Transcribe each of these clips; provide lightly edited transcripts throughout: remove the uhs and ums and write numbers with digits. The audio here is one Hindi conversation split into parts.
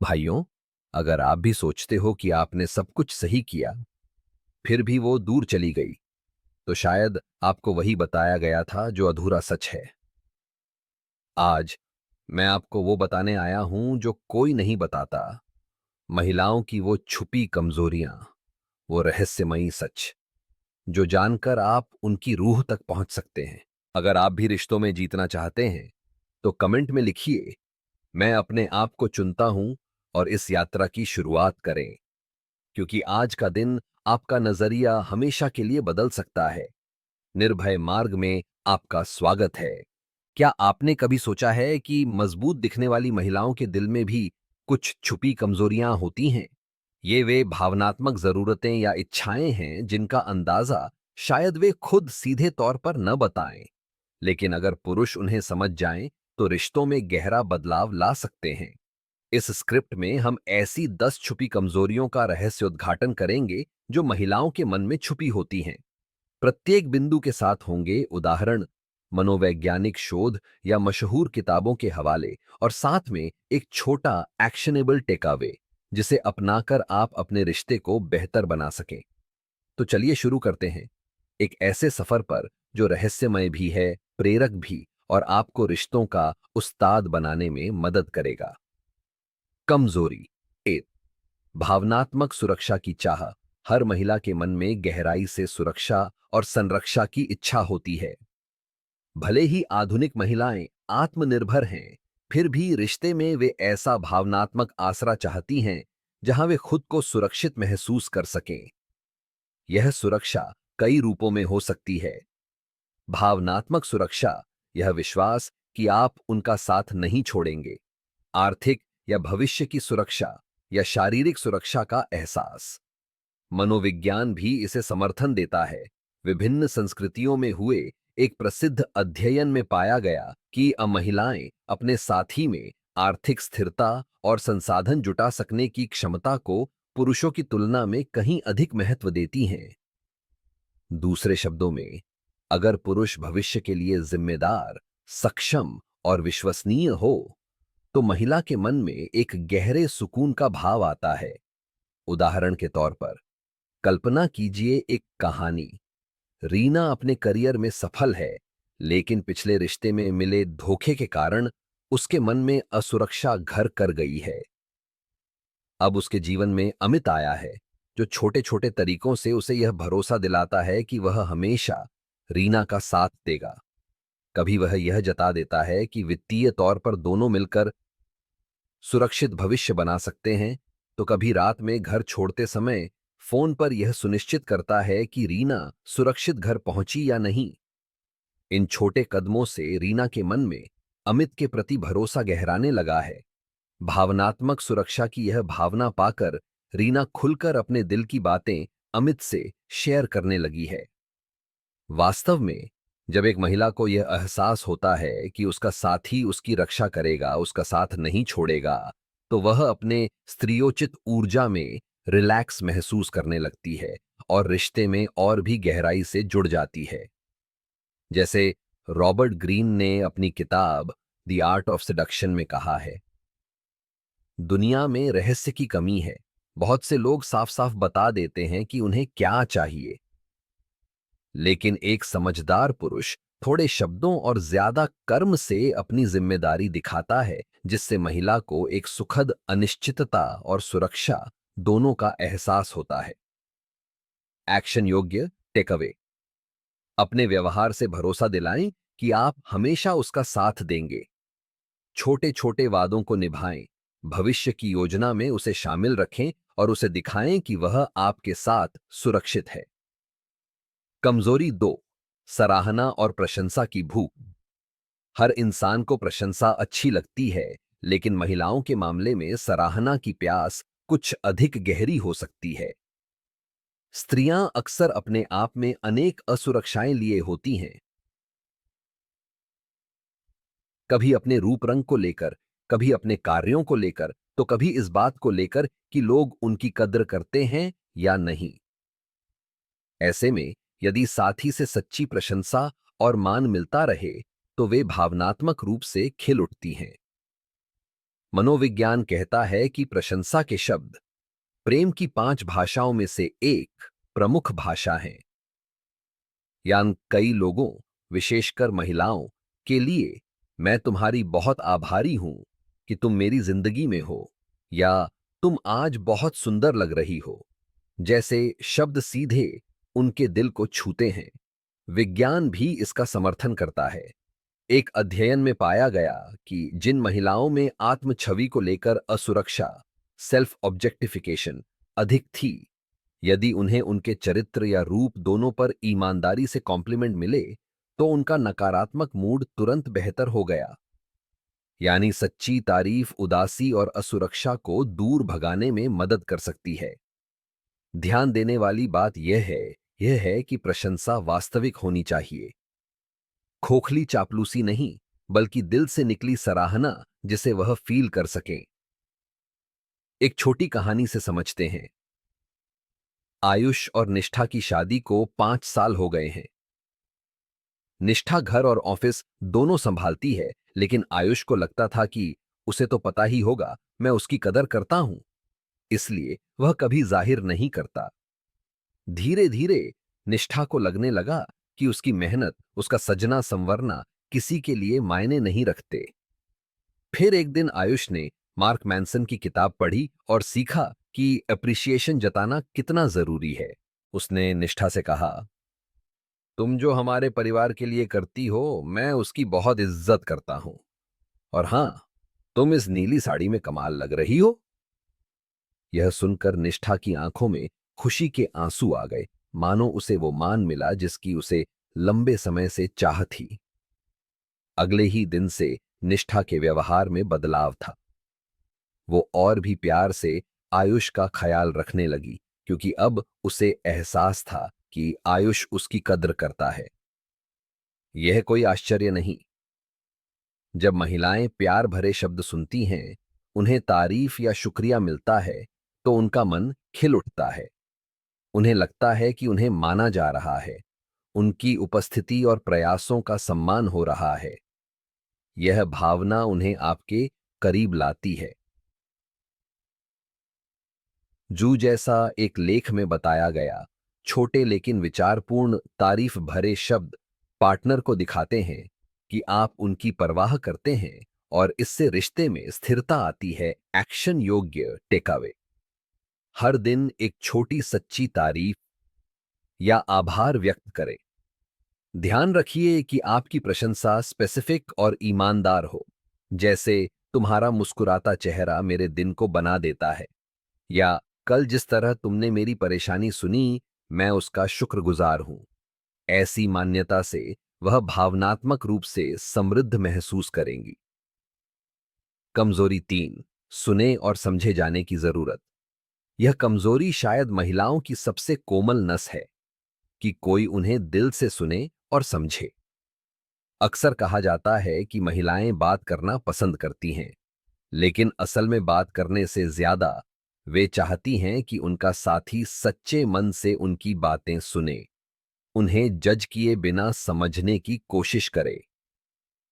भाइयों, अगर आप भी सोचते हो कि आपने सब कुछ सही किया, फिर भी वो दूर चली गई, तो शायद आपको वही बताया गया था जो अधूरा सच है। आज मैं आपको वो बताने आया हूं जो कोई नहीं बताता, महिलाओं की वो छुपी कमजोरियां, वो रहस्यमयी सच, जो जानकर आप उनकी रूह तक पहुंच सकते हैं। अगर आप भी रिश्तों में जीतना चाहते हैं, तो कमेंट में लिखिए, मैं अपने आप को चुनता हूं, और इस यात्रा की शुरुआत करें, क्योंकि आज का दिन आपका नजरिया हमेशा के लिए बदल सकता है। निर्भय मार्ग में आपका स्वागत है। क्या आपने कभी सोचा है कि मजबूत दिखने वाली महिलाओं के दिल में भी कुछ छुपी कमजोरियां होती हैं? ये वे भावनात्मक जरूरतें या इच्छाएं हैं जिनका अंदाजा शायद वे खुद सीधे तौर पर न बताएं, लेकिन अगर पुरुष उन्हें समझ जाएं, तो रिश्तों में गहरा बदलाव ला सकते हैं। इस स्क्रिप्ट में हम ऐसी 10 छुपी कमजोरियों का रहस्य उद्घाटन करेंगे जो महिलाओं के मन में छुपी होती हैं। प्रत्येक बिंदु के साथ होंगे उदाहरण, मनोवैज्ञानिक शोध या मशहूर किताबों के हवाले, और साथ में एक छोटा एक्शनेबल टेकअवे, जिसे अपनाकर आप अपने रिश्ते को बेहतर बना सकें। तो चलिए शुरू करते हैं, एक ऐसे सफर पर जो रहस्यमय भी है, प्रेरक भी, और आपको रिश्तों का उस्ताद बनाने में मदद करेगा। कमजोरी एक, भावनात्मक सुरक्षा की चाह। हर महिला के मन में गहराई से सुरक्षा और संरक्षा की इच्छा होती है। भले ही आधुनिक महिलाएं आत्मनिर्भर हैं, फिर भी रिश्ते में वे ऐसा भावनात्मक आसरा चाहती हैं जहां वे खुद को सुरक्षित महसूस कर सकें। यह सुरक्षा कई रूपों में हो सकती है। भावनात्मक सुरक्षा, यह विश्वास कि आप उनका साथ नहीं छोड़ेंगे। आर्थिक या भविष्य की सुरक्षा या शारीरिक सुरक्षा का एहसास। मनोविज्ञान भी इसे समर्थन देता है। विभिन्न संस्कृतियों में हुए एक प्रसिद्ध अध्ययन में पाया गया कि महिलाएं अपने साथी में आर्थिक स्थिरता और संसाधन जुटा सकने की क्षमता को पुरुषों की तुलना में कहीं अधिक महत्व देती हैं। दूसरे शब्दों में, अगर पुरुष भविष्य के लिए जिम्मेदार, सक्षम और विश्वसनीय हो, तो महिला के मन में एक गहरे सुकून का भाव आता है। उदाहरण के तौर पर, कल्पना कीजिए एक कहानी। रीना अपने करियर में सफल है, लेकिन पिछले रिश्ते में मिले धोखे के कारण उसके मन में असुरक्षा घर कर गई है। अब उसके जीवन में अमित आया है, जो छोटे छोटे तरीकों से उसे यह भरोसा दिलाता है कि वह हमेशा रीना का साथ देगा। कभी वह यह जता देता है कि वित्तीय तौर पर दोनों मिलकर सुरक्षित भविष्य बना सकते हैं, तो कभी रात में घर छोड़ते समय फोन पर यह सुनिश्चित करता है कि रीना सुरक्षित घर पहुंची या नहीं। इन छोटे कदमों से रीना के मन में अमित के प्रति भरोसा गहराने लगा है। भावनात्मक सुरक्षा की यह भावना पाकर रीना खुलकर अपने दिल की बातें अमित से शेयर करने लगी है। वास्तव में, जब एक महिला को यह एहसास होता है कि उसका साथी उसकी रक्षा करेगा, उसका साथ नहीं छोड़ेगा, तो वह अपने स्त्रियोचित ऊर्जा में रिलैक्स महसूस करने लगती है और रिश्ते में और भी गहराई से जुड़ जाती है। जैसे रॉबर्ट ग्रीन ने अपनी किताब द आर्ट ऑफ सेडक्शन में कहा है, दुनिया में रहस्य की कमी है। बहुत से लोग साफ साफ बता देते हैं कि उन्हें क्या चाहिए, लेकिन एक समझदार पुरुष थोड़े शब्दों और ज्यादा कर्म से अपनी जिम्मेदारी दिखाता है, जिससे महिला को एक सुखद अनिश्चितता और सुरक्षा दोनों का एहसास होता है। एक्शन योग्य टेकअवे, अपने व्यवहार से भरोसा दिलाएं कि आप हमेशा उसका साथ देंगे। छोटे छोटे वादों को निभाएं, भविष्य की योजना में उसे शामिल रखें और उसे दिखाएं कि वह आपके साथ सुरक्षित है। कमजोरी दो, सराहना और प्रशंसा की भूख। हर इंसान को प्रशंसा अच्छी लगती है, लेकिन महिलाओं के मामले में सराहना की प्यास कुछ अधिक गहरी हो सकती है। स्त्रियां अक्सर अपने आप में अनेक असुरक्षाएं लिए होती हैं, कभी अपने रूप रंग को लेकर, कभी अपने कार्यों को लेकर, तो कभी इस बात को लेकर कि लोग उनकी कद्र करते हैं या नहीं। ऐसे में यदि साथी से सच्ची प्रशंसा और मान मिलता रहे, तो वे भावनात्मक रूप से खिल उठती हैं। मनोविज्ञान कहता है कि प्रशंसा के शब्द प्रेम की 5 भाषाओं में से एक प्रमुख भाषा है। यानी कई लोगों, विशेषकर महिलाओं के लिए मैं तुम्हारी बहुत आभारी हूं कि तुम मेरी जिंदगी में हो, या तुम आज बहुत सुंदर लग रही हो, जैसे शब्द सीधे उनके दिल को छूते हैं। विज्ञान भी इसका समर्थन करता है। एक अध्ययन में पाया गया कि जिन महिलाओं में आत्म छवि को लेकर असुरक्षा, सेल्फ ऑब्जेक्टिफिकेशन अधिक थी, यदि उन्हें उनके चरित्र या रूप दोनों पर ईमानदारी से कॉम्प्लीमेंट मिले, तो उनका नकारात्मक मूड तुरंत बेहतर हो गया। यानी सच्ची तारीफ उदासी और असुरक्षा को दूर भगाने में मदद कर सकती है। ध्यान देने वाली बात यह है कि प्रशंसा वास्तविक होनी चाहिए। खोखली चापलूसी नहीं, बल्कि दिल से निकली सराहना जिसे वह फील कर सके। एक छोटी कहानी से समझते हैं। आयुष और निष्ठा की शादी को 5 साल हो गए हैं। निष्ठा घर और ऑफिस दोनों संभालती है, लेकिन आयुष को लगता था कि उसे तो पता ही होगा मैं उसकी कदर करता हूं, इसलिए वह कभी जाहिर नहीं करता। धीरे धीरे निष्ठा को लगने लगा कि उसकी मेहनत, उसका सजना संवरना किसी के लिए मायने नहीं रखते। फिर एक दिन आयुष ने मार्क मैनसन की किताब पढ़ी और सीखा कि अप्रिसिएशन जताना कितना जरूरी है। उसने निष्ठा से कहा, तुम जो हमारे परिवार के लिए करती हो, मैं उसकी बहुत इज्जत करता हूं। और हां, तुम इस नीली साड़ी में कमाल लग रही हो। यह सुनकर निष्ठा की आंखों में खुशी के आंसू आ गए, मानो उसे वो मान मिला जिसकी उसे लंबे समय से चाह थी। अगले ही दिन से निष्ठा के व्यवहार में बदलाव था। वो और भी प्यार से आयुष का ख्याल रखने लगी, क्योंकि अब उसे एहसास था कि आयुष उसकी कद्र करता है। यह कोई आश्चर्य नहीं। जब महिलाएं प्यार भरे शब्द सुनती हैं, उन्हें तारीफ या शुक्रिया मिलता है, तो उनका मन खिल उठता है। उन्हें लगता है कि उन्हें माना जा रहा है, उनकी उपस्थिति और प्रयासों का सम्मान हो रहा है। यह भावना उन्हें आपके करीब लाती है। जू जैसा एक लेख में बताया गया, छोटे लेकिन विचारपूर्ण तारीफ भरे शब्द पार्टनर को दिखाते हैं कि आप उनकी परवाह करते हैं, और इससे रिश्ते में स्थिरता आती है। एक्शन योग्य टेकअवे। हर दिन एक छोटी सच्ची तारीफ या आभार व्यक्त करें। ध्यान रखिए कि आपकी प्रशंसा स्पेसिफिक और ईमानदार हो, जैसे तुम्हारा मुस्कुराता चेहरा मेरे दिन को बना देता है, या कल जिस तरह तुमने मेरी परेशानी सुनी, मैं उसका शुक्रगुजार हूं। ऐसी मान्यता से वह भावनात्मक रूप से समृद्ध महसूस करेंगी। कमजोरी 3, सुने और समझे जाने की जरूरत। यह कमजोरी शायद महिलाओं की सबसे कोमल नस है कि कोई उन्हें दिल से सुने और समझे। अक्सर कहा जाता है कि महिलाएं बात करना पसंद करती हैं, लेकिन असल में बात करने से ज्यादा वे चाहती हैं कि उनका साथी सच्चे मन से उनकी बातें सुने, उन्हें जज किए बिना समझने की कोशिश करे।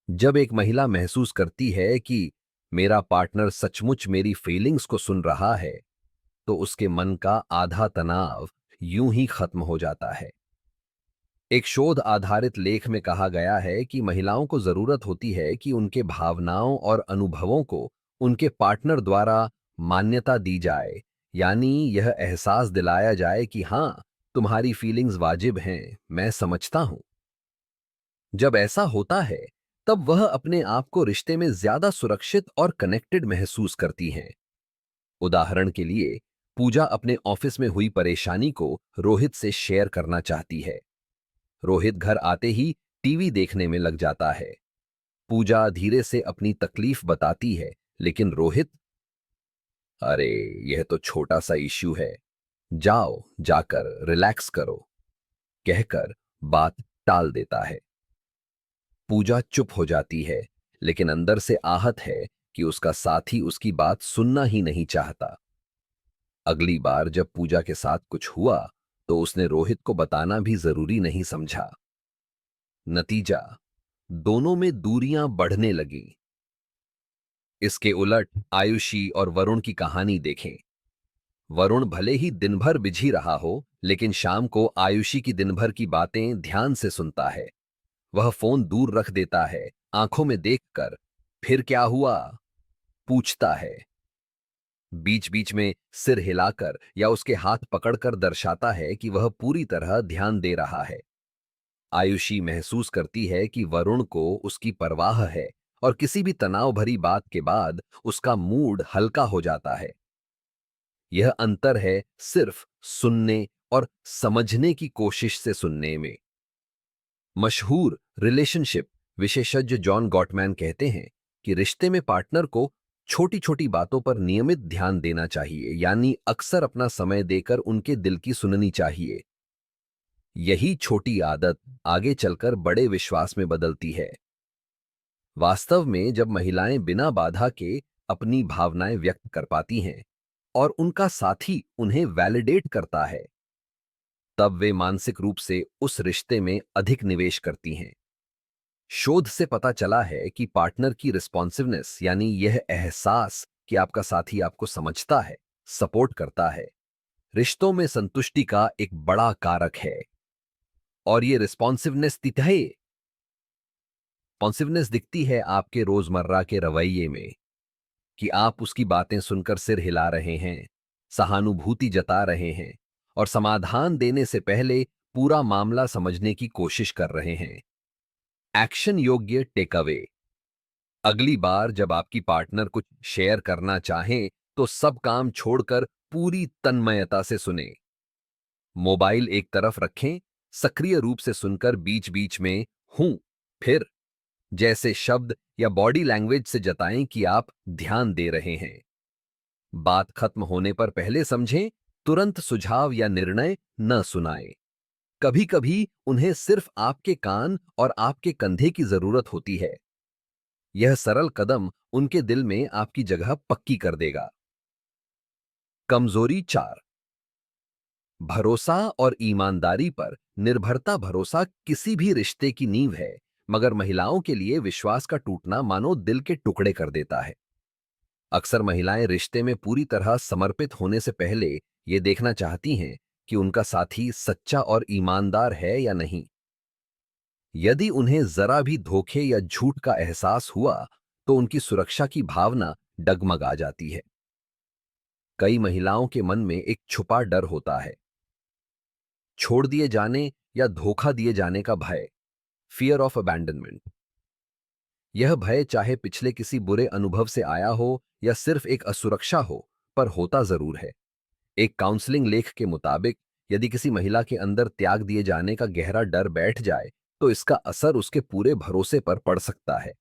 जब एक महिला महसूस करती है कि मेरा पार्टनर सचमुच मेरी फीलिंग्स को सुन रहा है, तो उसके मन का आधा तनाव यूं ही खत्म हो जाता है। एक शोध आधारित लेख में कहा गया है कि महिलाओं को जरूरत होती है कि उनके भावनाओं और अनुभवों को उनके पार्टनर द्वारा मान्यता दी जाए, यानी यह एहसास दिलाया जाए कि हां, तुम्हारी फीलिंग्स वाजिब हैं, मैं समझता हूं। जब ऐसा होता है, तब वह अपने आप को रिश्ते में ज्यादा सुरक्षित और कनेक्टेड महसूस करती हैं। उदाहरण के लिए, पूजा अपने ऑफिस में हुई परेशानी को रोहित से शेयर करना चाहती है। रोहित घर आते ही टीवी देखने में लग जाता है। पूजा धीरे से अपनी तकलीफ बताती है, लेकिन रोहित, अरे यह तो छोटा सा इश्यू है, जाओ जाकर रिलैक्स करो, कहकर बात टाल देता है। पूजा चुप हो जाती है, लेकिन अंदर से आहत है कि उसका साथी उसकी बात सुनना ही नहीं चाहता। अगली बार जब पूजा के साथ कुछ हुआ, तो उसने रोहित को बताना भी जरूरी नहीं समझा। नतीजा, दोनों में दूरियां बढ़ने लगीं। इसके उलट आयुषी और वरुण की कहानी देखें। वरुण भले ही दिन भर बिजी रहा हो, लेकिन शाम को आयुषी की दिन भर की बातें ध्यान से सुनता है। वह फोन दूर रख देता है, आंखों में देखकर फिर क्या हुआ पूछता है। बीच बीच में सिर हिलाकर या उसके हाथ पकड़कर दर्शाता है कि वह पूरी तरह ध्यान दे रहा है। आयुषी महसूस करती है कि वरुण को उसकी परवाह है और किसी भी तनाव भरी बात के बाद उसका मूड हल्का हो जाता है। यह अंतर है सिर्फ सुनने और समझने की कोशिश से सुनने में। मशहूर रिलेशनशिप विशेषज्ञ जॉन गॉटमैन कहते हैं कि रिश्ते में पार्टनर को छोटी छोटी बातों पर नियमित ध्यान देना चाहिए, यानी अक्सर अपना समय देकर उनके दिल की सुननी चाहिए। यही छोटी आदत आगे चलकर बड़े विश्वास में बदलती है। वास्तव में जब महिलाएं बिना बाधा के अपनी भावनाएं व्यक्त कर पाती हैं और उनका साथी उन्हें वैलिडेट करता है, तब वे मानसिक रूप से उस रिश्ते में अधिक निवेश करती हैं। शोध से पता चला है कि पार्टनर की रिस्पॉन्सिवनेस, यानी यह एहसास कि आपका साथी आपको समझता है, सपोर्ट करता है, रिश्तों में संतुष्टि का एक बड़ा कारक है। और ये रिस्पॉन्सिवनेस दिखती है आपके रोजमर्रा के रवैये में, कि आप उसकी बातें सुनकर सिर हिला रहे हैं, सहानुभूति जता रहे हैं और समाधान देने से पहले पूरा मामला समझने की कोशिश कर रहे हैं। एक्शन योग्य टेक अवे। अगली बार जब आपकी पार्टनर कुछ शेयर करना चाहें, तो सब काम छोड़कर पूरी तन्मयता से सुने। मोबाइल एक तरफ रखें, सक्रिय रूप से सुनकर बीच बीच में हूं, फिर जैसे शब्द या बॉडी लैंग्वेज से जताएं कि आप ध्यान दे रहे हैं। बात खत्म होने पर पहले समझें, तुरंत सुझाव या निर्णय न सुनाएं। कभी कभी उन्हें सिर्फ आपके कान और आपके कंधे की जरूरत होती है। यह सरल कदम उनके दिल में आपकी जगह पक्की कर देगा। कमजोरी 4। भरोसा और ईमानदारी पर निर्भरता। भरोसा किसी भी रिश्ते की नींव है, मगर महिलाओं के लिए विश्वास का टूटना मानो दिल के टुकड़े कर देता है। अक्सर महिलाएं रिश्ते में पूरी तरह समर्पित होने से पहले ये देखना चाहती हैं कि उनका साथी सच्चा और ईमानदार है या नहीं। यदि उन्हें जरा भी धोखे या झूठ का एहसास हुआ, तो उनकी सुरक्षा की भावना डगमगा जाती है। कई महिलाओं के मन में एक छुपा डर होता है, छोड़ दिए जाने या धोखा दिए जाने का भय, फियर ऑफ अबैंडनमेंट। यह भय चाहे पिछले किसी बुरे अनुभव से आया हो या सिर्फ एक असुरक्षा हो, पर होता जरूर है। एक काउंसलिंग लेख के मुताबिक, यदि किसी महिला के अंदर त्याग दिए जाने का गहरा डर बैठ जाए, तो इसका असर उसके पूरे भरोसे पर पड़ सकता है।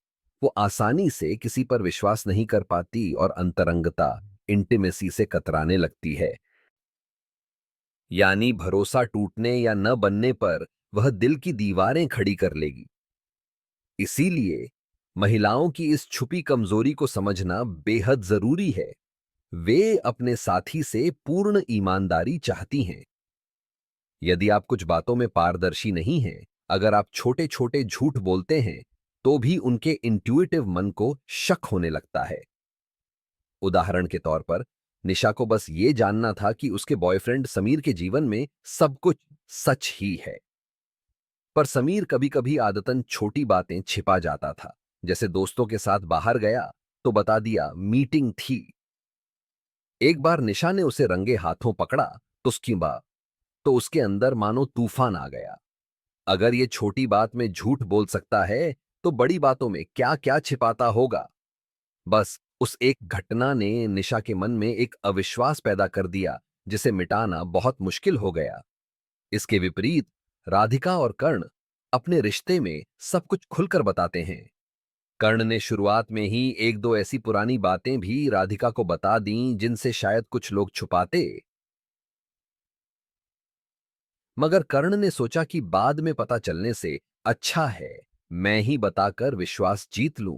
वो आसानी से किसी पर विश्वास नहीं कर पाती और अंतरंगता, इंटीमेसी से कतराने लगती है। यानी भरोसा टूटने या न बनने पर वह दिल की दीवारें खड़ी कर लेगी। इसीलिए महिलाओं की इस छुपी कमजोरी को समझना बेहद जरूरी है। वे अपने साथी से पूर्ण ईमानदारी चाहती हैं। यदि आप कुछ बातों में पारदर्शी नहीं हैं, अगर आप छोटे छोटे झूठ बोलते हैं, तो भी उनके इंट्यूटिव मन को शक होने लगता है। उदाहरण के तौर पर, निशा को बस ये जानना था कि उसके बॉयफ्रेंड समीर के जीवन में सब कुछ सच ही है। पर समीर कभी कभी आदतन छोटी बातें छिपा जाता था, जैसे दोस्तों के साथ बाहर गया तो बता दिया मीटिंग थी। एक बार निशा ने उसे रंगे हाथों पकड़ा तो उसके अंदर मानो तूफान आ गया। अगर ये छोटी बात में झूठ बोल सकता है, तो बड़ी बातों में क्या क्या छिपाता होगा। बस उस एक घटना ने निशा के मन में एक अविश्वास पैदा कर दिया, जिसे मिटाना बहुत मुश्किल हो गया। इसके विपरीत राधिका और कर्ण अपने रिश्ते में सब कुछ खुलकर बताते हैं। कर्ण ने शुरुआत में ही एक दो ऐसी पुरानी बातें भी राधिका को बता दीं जिनसे शायद कुछ लोग छुपाते। मगर कर्ण ने सोचा कि बाद में पता चलने से अच्छा है मैं ही बताकर विश्वास जीत लूं।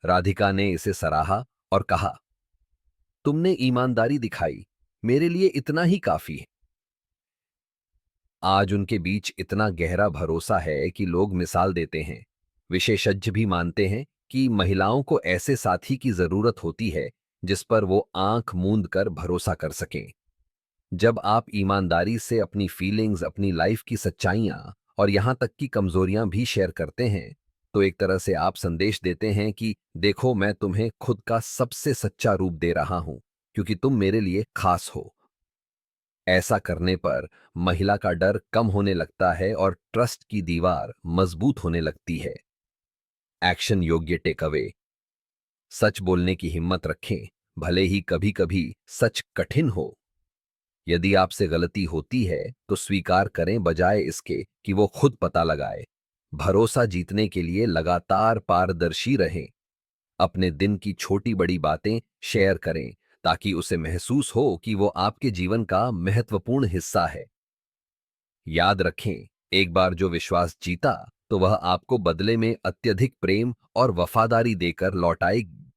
राधिका ने इसे सराहा और कहा, तुमने ईमानदारी दिखाई, मेरे लिए इतना ही काफी है। आज उनके बीच इतना गहरा भरोसा है कि लोग मिसाल देते हैं, विशेषज्ञ भी मानते हैं कि महिलाओं को ऐसे साथी की जरूरत होती है जिस पर वो आंख मूंद कर भरोसा कर सकें। जब आप ईमानदारी से अपनी फीलिंग्स, अपनी लाइफ की सच्चाइयां और यहां तक कि कमजोरियां भी शेयर करते हैं, तो एक तरह से आप संदेश देते हैं कि देखो, मैं तुम्हें खुद का सबसे सच्चा रूप दे रहा हूं क्योंकि तुम मेरे लिए खास हो। ऐसा करने पर महिला का डर कम होने लगता है और ट्रस्ट की दीवार मजबूत होने लगती है। एक्शन योग्य टेक अवे। सच बोलने की हिम्मत रखें, भले ही कभी कभी सच कठिन हो। यदि आपसे गलती होती है तो स्वीकार करें बजाय इसके कि वो खुद पता लगाए। भरोसा जीतने के लिए लगातार पारदर्शी रहें। अपने दिन की छोटी बड़ी बातें शेयर करें ताकि उसे महसूस हो कि वो आपके जीवन का महत्वपूर्ण हिस्सा है। याद रखें, एक बार जो विश्वास जीता तो वह आपको बदले में अत्यधिक प्रेम और वफादारी देकर लौटाएगी।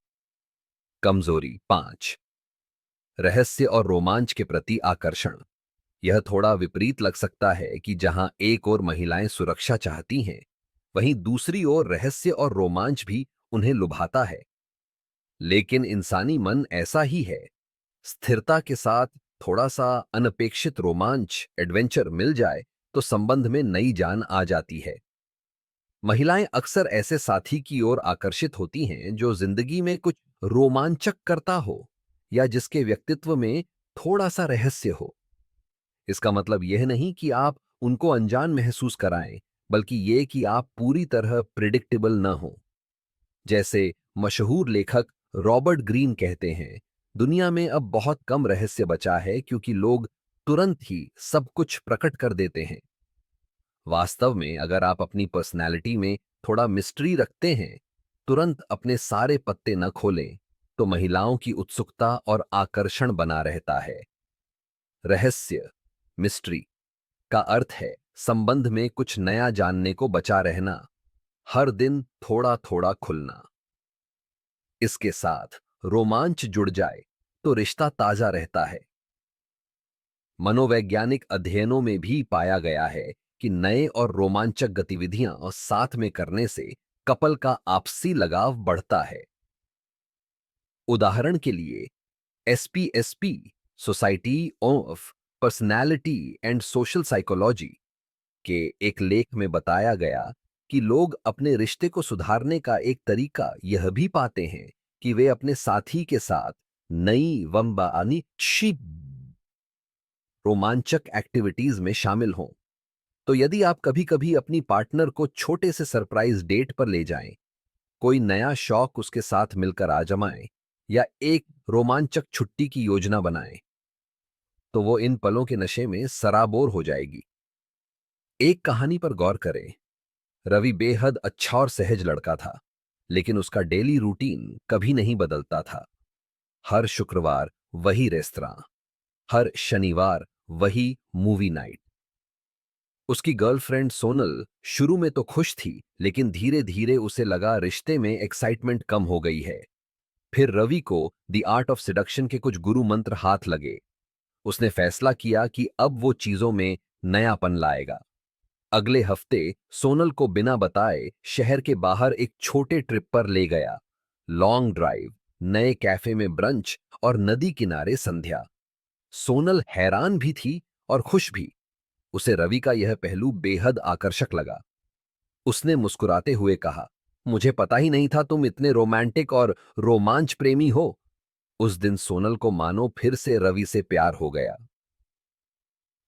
कमजोरी 5। रहस्य और रोमांच के प्रति आकर्षण। यह थोड़ा विपरीत लग सकता है कि जहां एक ओर महिलाएं सुरक्षा चाहती हैं, वहीं दूसरी ओर रहस्य और रोमांच भी उन्हें लुभाता है। लेकिन इंसानी मन ऐसा ही है। स्थिरता के साथ थोड़ा सा अनपेक्षित रोमांच, एडवेंचर मिल जाए तो संबंध में नई जान आ जाती है। महिलाएं अक्सर ऐसे साथी की ओर आकर्षित होती हैं जो जिंदगी में कुछ रोमांचक करता हो या जिसके व्यक्तित्व में थोड़ा सा रहस्य हो। इसका मतलब यह नहीं कि आप उनको अनजान महसूस कराएं, बल्कि यह कि आप पूरी तरह प्रिडिक्टेबल न हो। जैसे मशहूर लेखक रॉबर्ट ग्रीन कहते हैं, दुनिया में अब बहुत कम रहस्य बचा है क्योंकि लोग तुरंत ही सब कुछ प्रकट कर देते हैं। वास्तव में अगर आप अपनी पर्सनैलिटी में थोड़ा मिस्ट्री रखते हैं, तुरंत अपने सारे पत्ते न खोलें, तो महिलाओं की उत्सुकता और आकर्षण बना रहता है। रहस्य, मिस्ट्री का अर्थ है संबंध में कुछ नया जानने को बचा रहना, हर दिन थोड़ा थोड़ा खुलना। इसके साथ रोमांच जुड़ जाए तो रिश्ता ताजा रहता है। मनोवैज्ञानिक अध्ययनों में भी पाया गया है कि नए और रोमांचक गतिविधियां साथ में करने से कपल का आपसी लगाव बढ़ता है। उदाहरण के लिए SPSP, society of personality and social psychology के एक लेख में बताया गया कि लोग अपने रिश्ते को सुधारने का एक तरीका यह भी पाते हैं कि वे अपने साथी के साथ नई वंबानी रोमांचक एक्टिविटीज में शामिल हों। तो यदि आप कभी कभी अपनी पार्टनर को छोटे से सरप्राइज डेट पर ले जाएं, कोई नया शौक उसके साथ मिलकर आजमाएं या एक रोमांचक छुट्टी की योजना बनाएं, तो वो इन पलों के नशे में सराबोर हो जाएगी। एक कहानी पर गौर करें। रवि बेहद अच्छा और सहज लड़का था, लेकिन उसका डेली रूटीन कभी नहीं बदलता था। हर शुक्रवार वही रेस्तरां, हर शनिवार वही मूवी नाइट। उसकी गर्लफ्रेंड सोनल शुरू में तो खुश थी, लेकिन धीरे धीरे उसे लगा रिश्ते में एक्साइटमेंट कम हो गई है। फिर रवि को द आर्ट ऑफ सिडक्शन के कुछ गुरु मंत्र हाथ लगे। उसने फैसला किया कि अब वो चीजों में नयापन लाएगा। अगले हफ्ते सोनल को बिना बताए शहर के बाहर एक छोटे ट्रिप पर ले गया। लॉन्ग ड्राइव, नए कैफे में ब्रंच और नदी किनारे संध्या। सोनल हैरान भी थी और खुश भी। उसे रवि का यह पहलू बेहद आकर्षक लगा। उसने मुस्कुराते हुए कहा, मुझे पता ही नहीं था तुम इतने रोमांटिक और रोमांच प्रेमी हो। उस दिन सोनल को मानो फिर से रवि से प्यार हो गया,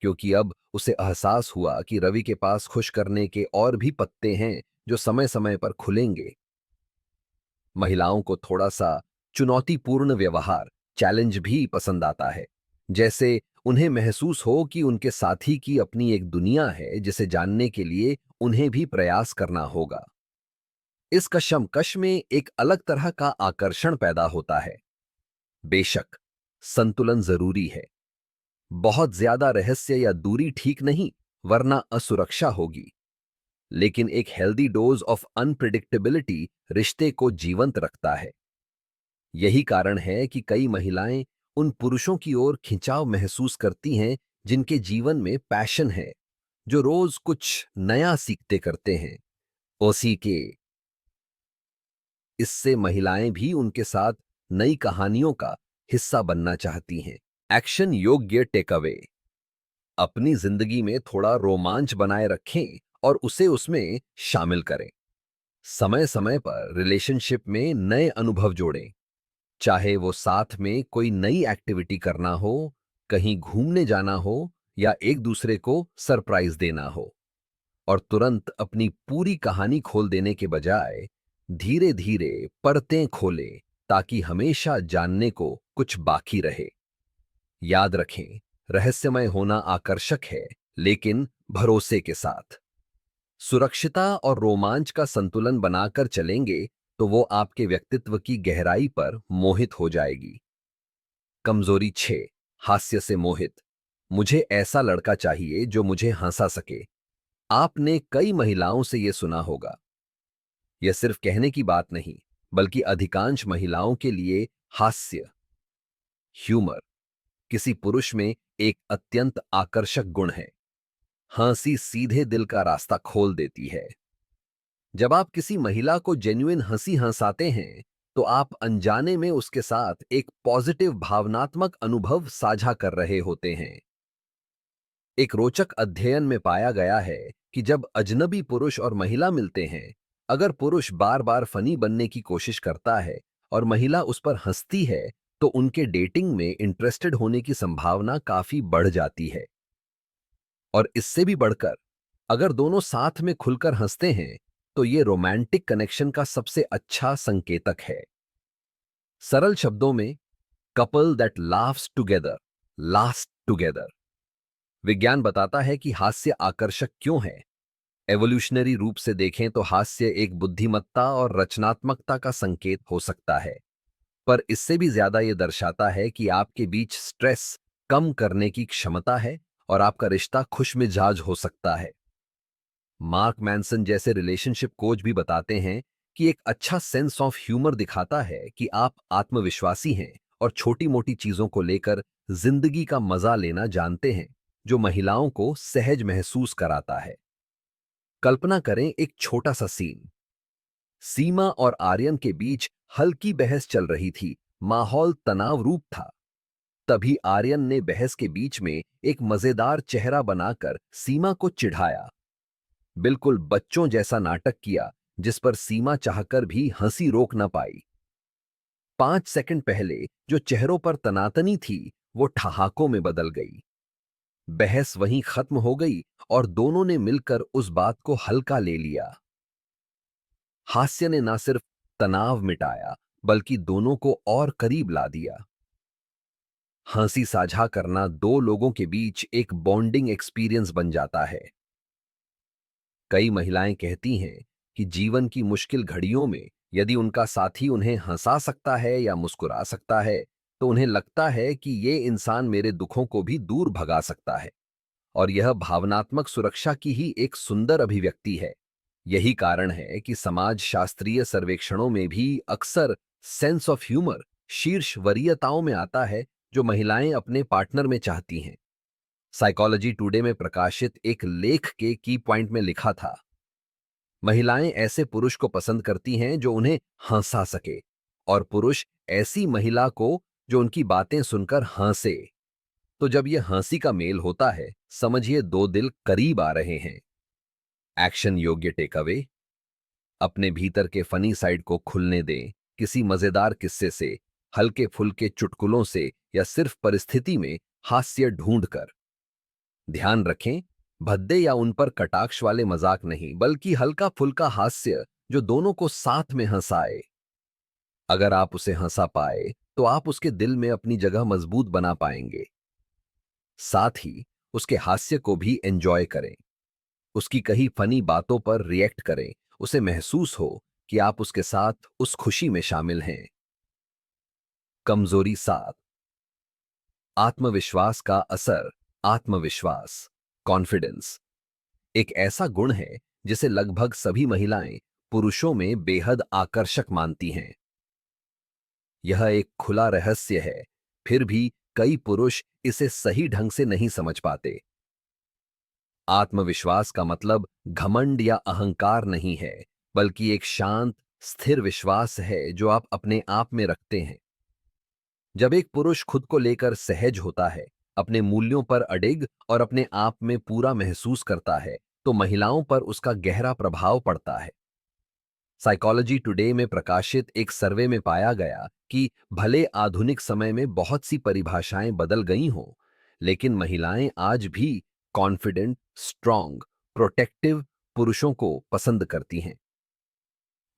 क्योंकि अब उसे एहसास हुआ कि रवि के पास खुश करने के और भी पत्ते हैं जो समय समय पर खुलेंगे। महिलाओं को थोड़ा सा चुनौतीपूर्ण व्यवहार, चैलेंज भी पसंद आता है। जैसे उन्हें महसूस हो कि उनके साथी की अपनी एक दुनिया है जिसे जानने के लिए उन्हें भी प्रयास करना होगा। इस कशमकश में एक अलग तरह का आकर्षण पैदा होता है। बेशक संतुलन जरूरी है। बहुत ज्यादा रहस्य या दूरी ठीक नहीं, वरना असुरक्षा होगी। लेकिन एक हेल्दी डोज ऑफ अनप्रिडिक्टेबिलिटी रिश्ते को जीवंत रखता है। यही कारण है कि कई महिलाएं उन पुरुषों की ओर खिंचाव महसूस करती हैं जिनके जीवन में पैशन है, जो रोज कुछ नया सीखते करते हैं। ओसी के इससे महिलाएं भी उनके साथ नई कहानियों का हिस्सा बनना चाहती हैं। एक्शन योग्य टेकअवे। अपनी जिंदगी में थोड़ा रोमांच बनाए रखें और उसे उसमें शामिल करें। समय समय पर रिलेशनशिप में नए अनुभव जोड़ें, चाहे वो साथ में कोई नई एक्टिविटी करना हो, कहीं घूमने जाना हो या एक दूसरे को सरप्राइज देना हो। और तुरंत अपनी पूरी कहानी खोल देने के बजाय धीरे धीरे परतें खोलें, ताकि हमेशा जानने को कुछ बाकी रहे। याद रखें, रहस्यमय होना आकर्षक है, लेकिन भरोसे के साथ। सुरक्षिता और रोमांच का संतुलन बनाकर चलेंगे तो वो आपके व्यक्तित्व की गहराई पर मोहित हो जाएगी। कमजोरी 6, हास्य से मोहित। मुझे ऐसा लड़का चाहिए जो मुझे हंसा सके। आपने कई महिलाओं से यह सुना होगा। यह सिर्फ कहने की बात नहीं, बल्कि अधिकांश महिलाओं के लिए हास्य, ह्यूमर किसी पुरुष में एक अत्यंत आकर्षक गुण है। हंसी सीधे दिल का रास्ता खोल देती है। जब आप किसी महिला को जेन्युइन हंसी हंसाते हैं, तो आप अनजाने में उसके साथ एक पॉजिटिव भावनात्मक अनुभव साझा कर रहे होते हैं। एक रोचक अध्ययन में पाया गया है कि जब अजनबी पुरुष और महिला मिलते हैं, अगर पुरुष बार बार फनी बनने की कोशिश करता है और महिला उस पर हंसती है, तो उनके डेटिंग में इंटरेस्टेड होने की संभावना काफी बढ़ जाती है। और इससे भी बढ़कर, अगर दोनों साथ में खुलकर हंसते हैं, तो ये रोमांटिक कनेक्शन का सबसे अच्छा संकेतक है। सरल शब्दों में, couple that laughs together last together. विज्ञान बताता है कि हास्य आकर्षक क्यों है। एवोल्यूशनरी रूप से देखें तो हास्य एक बुद्धिमत्ता और रचनात्मकता का संकेत हो सकता है, पर इससे भी ज्यादा यह दर्शाता है कि आपके बीच स्ट्रेस कम करने की क्षमता है और आपका रिश्ता खुशमिजाज हो सकता है। मार्क मैनसन जैसे रिलेशनशिप कोच भी बताते हैं कि एक अच्छा सेंस ऑफ ह्यूमर दिखाता है कि आप आत्मविश्वासी हैं और छोटी मोटी चीजों को लेकर जिंदगी का मजा लेना जानते हैं, जो महिलाओं को सहज महसूस कराता है। कल्पना करें एक छोटा सा सीन। सीमा और आर्यन के बीच हल्की बहस चल रही थी, माहौल तनाव रूप था। तभी आर्यन ने बहस के बीच में एक मजेदार चेहरा बनाकर सीमा को चिढ़ाया, बिल्कुल बच्चों जैसा नाटक किया, जिस पर सीमा चाहकर भी हंसी रोक न पाई। 5 सेकंड पहले जो चेहरों पर तनातनी थी, वो ठहाकों में बदल गई। बहस वहीं खत्म हो गई और दोनों ने मिलकर उस बात को हल्का ले लिया। हास्य ने ना सिर्फ तनाव मिटाया, बल्कि दोनों को और करीब ला दिया। हंसी साझा करना दो लोगों के बीच एक बॉन्डिंग एक्सपीरियंस बन जाता है। कई महिलाएं कहती हैं कि जीवन की मुश्किल घड़ियों में यदि उनका साथी उन्हें हंसा सकता है या मुस्कुरा सकता है, तो उन्हें लगता है कि ये इंसान मेरे दुखों को भी दूर भगा सकता है। और यह भावनात्मक सुरक्षा की ही एक सुंदर अभिव्यक्ति है। यही कारण है कि समाज शास्त्रीय सर्वेक्षणों में भी अक्सर सेंस ऑफ ह्यूमर शीर्ष वरीयताओं में आता है, जो महिलाएं अपने पार्टनर में चाहती हैं। साइकोलॉजी टुडे में प्रकाशित एक लेख के की पॉइंट में लिखा था, महिलाएं ऐसे पुरुष को पसंद करती हैं जो उन्हें हंसा सके, और पुरुष ऐसी महिला को जो उनकी बातें सुनकर हंसे। तो जब यह हंसी का मेल होता है, समझिए दो दिल करीब आ रहे हैं। एक्शन योग्य टेकअवे। अपने भीतर के फनी साइड को खुलने दें, किसी मजेदार किस्से से, हल्के फुल्के चुटकुलों से, या सिर्फ परिस्थिति में हास्य ढूंढकर। ध्यान रखें, भद्दे या उन पर कटाक्ष वाले मजाक नहीं, बल्कि हल्का फुल्का हास्य जो दोनों को साथ में हंसाए। अगर आप उसे हंसा पाए, तो आप उसके दिल में अपनी जगह मजबूत बना पाएंगे। साथ ही उसके हास्य को भी एंजॉय करें, उसकी कही फनी बातों पर रिएक्ट करें, उसे महसूस हो कि आप उसके साथ उस खुशी में शामिल हैं। कमजोरी 7, आत्मविश्वास का असर। आत्मविश्वास, कॉन्फिडेंस, एक ऐसा गुण है जिसे लगभग सभी महिलाएं पुरुषों में बेहद आकर्षक मानती हैं। यह एक खुला रहस्य है, फिर भी कई पुरुष इसे सही ढंग से नहीं समझ पाते। आत्मविश्वास का मतलब घमंड या अहंकार नहीं है, बल्कि एक शांत, स्थिर विश्वास है जो आप अपने आप में रखते हैं। जब एक पुरुष खुद को लेकर सहज होता है, अपने मूल्यों पर अडिग और अपने आप में पूरा महसूस करता है, तो महिलाओं पर उसका गहरा प्रभाव पड़ता है। साइकोलॉजी टुडे में प्रकाशित एक सर्वे में पाया गया कि भले आधुनिक समय में बहुत सी परिभाषाएं बदल गई हों, लेकिन महिलाएं आज भी कॉन्फिडेंट, स्ट्रांग, प्रोटेक्टिव पुरुषों को पसंद करती हैं।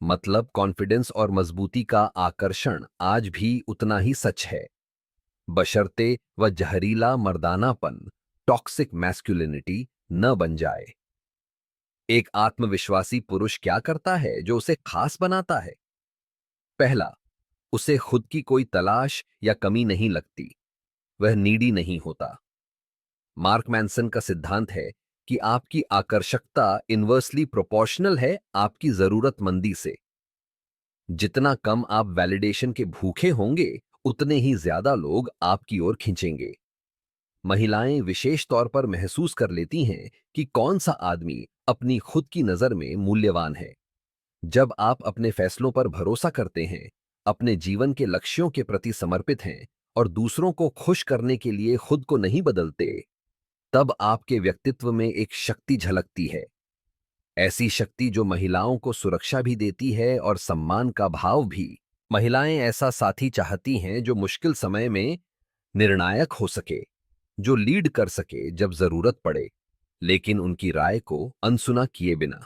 मतलब कॉन्फिडेंस और मजबूती का आकर्षण आज भी उतना ही सच है, बशर्ते वह जहरीला मर्दानापन, टॉक्सिक मैस्कुलिनिटी न बन जाए। एक आत्मविश्वासी पुरुष क्या करता है जो उसे खास बनाता है? पहला, उसे खुद की कोई तलाश या कमी नहीं लगती। वह नीडी नहीं होता। मार्क मैनसन का सिद्धांत है कि आपकी आकर्षकता इनवर्सली प्रोपोर्शनल है आपकी जरूरतमंदी से। जितना कम आप वैलिडेशन के भूखे होंगे, उतने ही ज्यादा लोग आपकी ओर खींचेंगे। महिलाएं विशेष तौर पर महसूस कर लेती हैं कि कौन सा आदमी अपनी खुद की नजर में मूल्यवान है। जब आप अपने फैसलों पर भरोसा करते हैं, अपने जीवन के लक्ष्यों के प्रति समर्पित हैं और दूसरों को खुश करने के लिए खुद को नहीं बदलते, तब आपके व्यक्तित्व में एक शक्ति झलकती है। ऐसी शक्ति जो महिलाओं को सुरक्षा भी देती है और सम्मान का भाव भी। महिलाएं ऐसा साथी चाहती हैं जो मुश्किल समय में निर्णायक हो सके, जो लीड कर सके जब जरूरत पड़े, लेकिन उनकी राय को अनसुना किए बिना।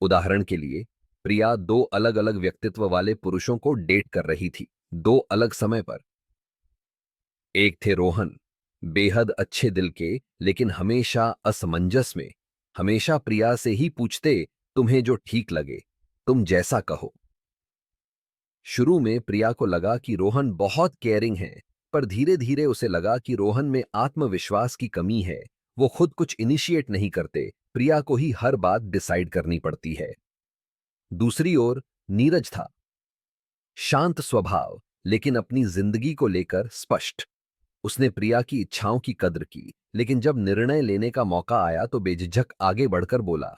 उदाहरण के लिए, प्रिया दो अलग अलग व्यक्तित्व वाले पुरुषों को डेट कर रही थी, दो अलग समय पर। एक थे रोहन, बेहद अच्छे दिल के, लेकिन हमेशा असमंजस में। हमेशा प्रिया से ही पूछते, तुम्हें जो ठीक लगे, तुम जैसा कहो। शुरू में प्रिया को लगा कि रोहन बहुत केयरिंग है, पर धीरे धीरे उसे लगा कि रोहन में आत्मविश्वास की कमी है। वो खुद कुछ इनिशिएट नहीं करते, प्रिया को ही हर बात डिसाइड करनी पड़ती है। दूसरी ओर नीरज था, शांत स्वभाव, लेकिन अपनी जिंदगी को लेकर स्पष्ट। उसने प्रिया की इच्छाओं की कद्र की, लेकिन जब निर्णय लेने का मौका आया तो बेझिझक आगे बढ़कर बोला,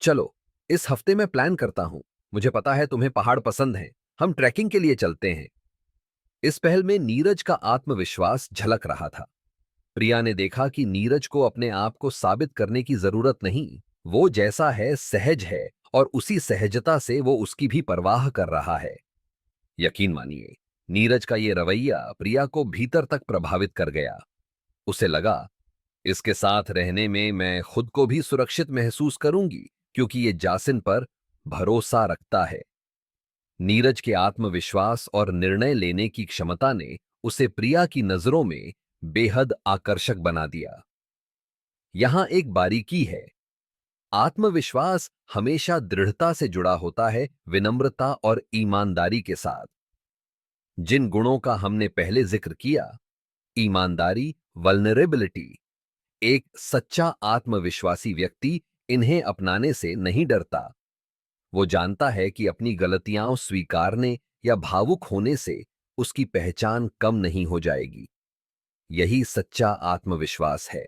चलो, इस हफ्ते मैं प्लान करता हूं। मुझे पता है तुम्हें पहाड़ पसंद हैं, हम ट्रैकिंग के लिए चलते हैं। इस पहल में नीरज का आत्मविश्वास झलक रहा था। प्रिया ने देखा कि नीरज को अपने आप को साबित करने की जरूरत नहीं, वो जैसा है सहज है, और उसी सहजता से वो उसकी भी परवाह कर रहा है। यकीन मानिए, नीरज का ये रवैया प्रिया को भीतर तक प्रभावित कर गया। उसे लगा, इसके साथ रहने में मैं खुद को भी सुरक्षित महसूस करूंगी, क्योंकि ये जासिन पर भरोसा रखता है। नीरज के आत्मविश्वास और निर्णय लेने की क्षमता ने उसे प्रिया की नजरों में बेहद आकर्षक बना दिया। यहां एक बारीकी है, आत्मविश्वास हमेशा दृढ़ता से जुड़ा होता है, विनम्रता और ईमानदारी के साथ। जिन गुणों का हमने पहले जिक्र किया, ईमानदारी, वल्नरेबिलिटी, एक सच्चा आत्मविश्वासी व्यक्ति इन्हें अपनाने से नहीं डरता। वो जानता है कि अपनी गलतियां स्वीकारने या भावुक होने से उसकी पहचान कम नहीं हो जाएगी। यही सच्चा आत्मविश्वास है।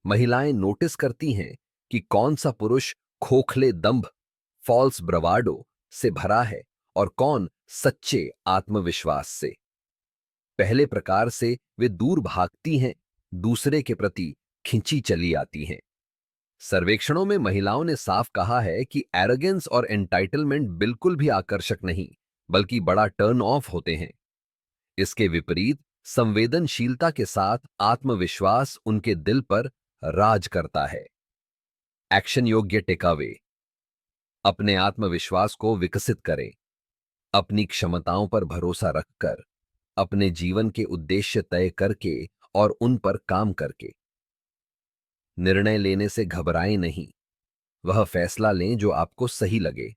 महिलाएं नोटिस करती हैं कि कौन सा पुरुष खोखले दंभ, फॉल्स ब्रवाडो से भरा है और कौन सच्चे आत्मविश्वास से। पहले प्रकार से वे दूर भागती हैं, दूसरे के प्रति खिंची चली आती हैं। सर्वेक्षणों में महिलाओं ने साफ कहा है कि एरोगेंस और एंटाइटलमेंट बिल्कुल भी आकर्षक नहीं, बल्कि बड़ा टर्न ऑफ होते हैं। इसके विपरीत संवेदनशीलता के साथ आत्मविश्वास उनके दिल पर राज करता है। एक्शन योग्य टेकअवे, अपने आत्मविश्वास को विकसित करें। अपनी क्षमताओं पर भरोसा रखकर, अपने जीवन के उद्देश्य तय करके और उन पर काम करके। निर्णय लेने से घबराएं नहीं, वह फैसला लें जो आपको सही लगे,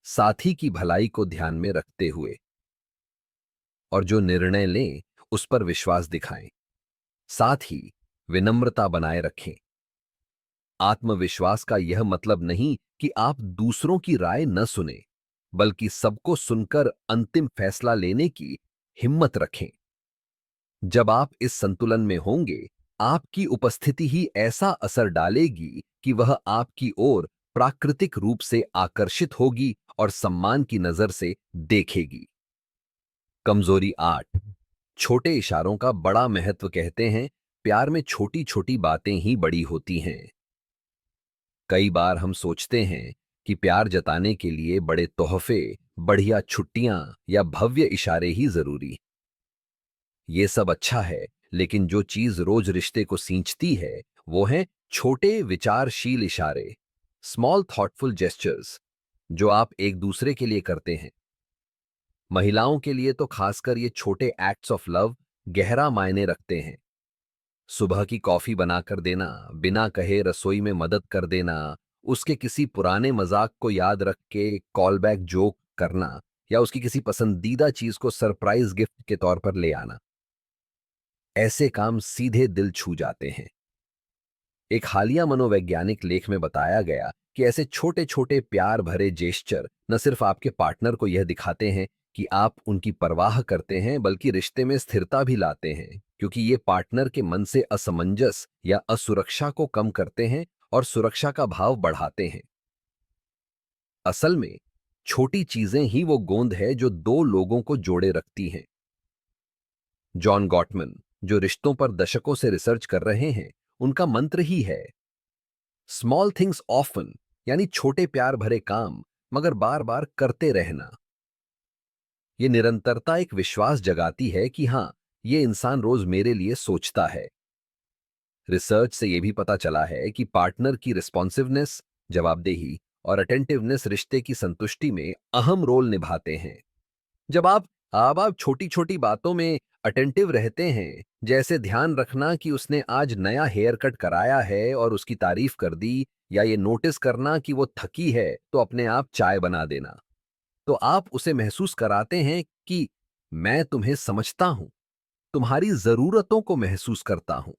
साथी की भलाई को ध्यान में रखते हुए। और जो निर्णय लें उस पर विश्वास दिखाएं, साथ ही विनम्रता बनाए रखें। आत्मविश्वास का यह मतलब नहीं कि आप दूसरों की राय न सुने, बल्कि सबको सुनकर अंतिम फैसला लेने की हिम्मत रखें। जब आप इस संतुलन में होंगे, आपकी उपस्थिति ही ऐसा असर डालेगी कि वह आपकी ओर प्राकृतिक रूप से आकर्षित होगी और सम्मान की नजर से देखेगी। कमजोरी 8, छोटे इशारों का बड़ा महत्व। कहते हैं प्यार में छोटी छोटी बातें ही बड़ी होती हैं। कई बार हम सोचते हैं कि प्यार जताने के लिए बड़े तोहफे, बढ़िया छुट्टियां या भव्य इशारे ही जरूरी। ये सब अच्छा है, लेकिन जो चीज रोज रिश्ते को सींचती है वो है छोटे विचारशील इशारे, स्मॉल थॉटफुल जेस्चर्स, जो आप एक दूसरे के लिए करते हैं। महिलाओं के लिए तो खासकर ये छोटे एक्ट्स ऑफ लव गहरा मायने रखते हैं। सुबह की कॉफी बनाकर देना, बिना कहे रसोई में मदद कर देना, उसके किसी पुराने मजाक को याद रख के कॉल बैक जोक करना, या उसकी किसी पसंदीदा चीज को सरप्राइज गिफ्ट के तौर पर ले आना। ऐसे काम सीधे दिल छू जाते हैं। एक हालिया मनोवैज्ञानिक लेख में बताया गया कि ऐसे छोटे छोटे प्यार भरे जेस्चर न सिर्फ आपके पार्टनर को यह दिखाते हैं कि आप उनकी परवाह करते हैं, बल्कि रिश्ते में स्थिरता भी लाते हैं, क्योंकि ये पार्टनर के मन से असमंजस या असुरक्षा को कम करते हैं और सुरक्षा का भाव बढ़ाते हैं। असल में छोटी चीजें ही वो गोंद है जो दो लोगों को जोड़े रखती हैं। जॉन गॉटमन, जो रिश्तों पर दशकों से रिसर्च कर रहे हैं, उनका मंत्र ही है स्मॉल थिंग्स ऑफन, यानी छोटे प्यार भरे काम मगर बार बार करते रहना। ये निरंतरता एक विश्वास जगाती है कि हां, ये इंसान रोज मेरे लिए सोचता है। रिसर्च से यह भी पता चला है कि पार्टनर की रिस्पॉन्सिवनेस, जवाबदेही और अटेंटिवनेस रिश्ते की संतुष्टि में अहम रोल निभाते हैं। जब आप छोटी छोटी बातों में अटेंटिव रहते हैं, जैसे ध्यान रखना कि उसने आज नया हेयर कट कराया है और उसकी तारीफ कर दी, या ये नोटिस करना कि वो थकी है तो अपने आप चाय बना देना, तो आप उसे महसूस कराते हैं कि मैं तुम्हें समझता हूं, तुम्हारी जरूरतों को महसूस करता हूं।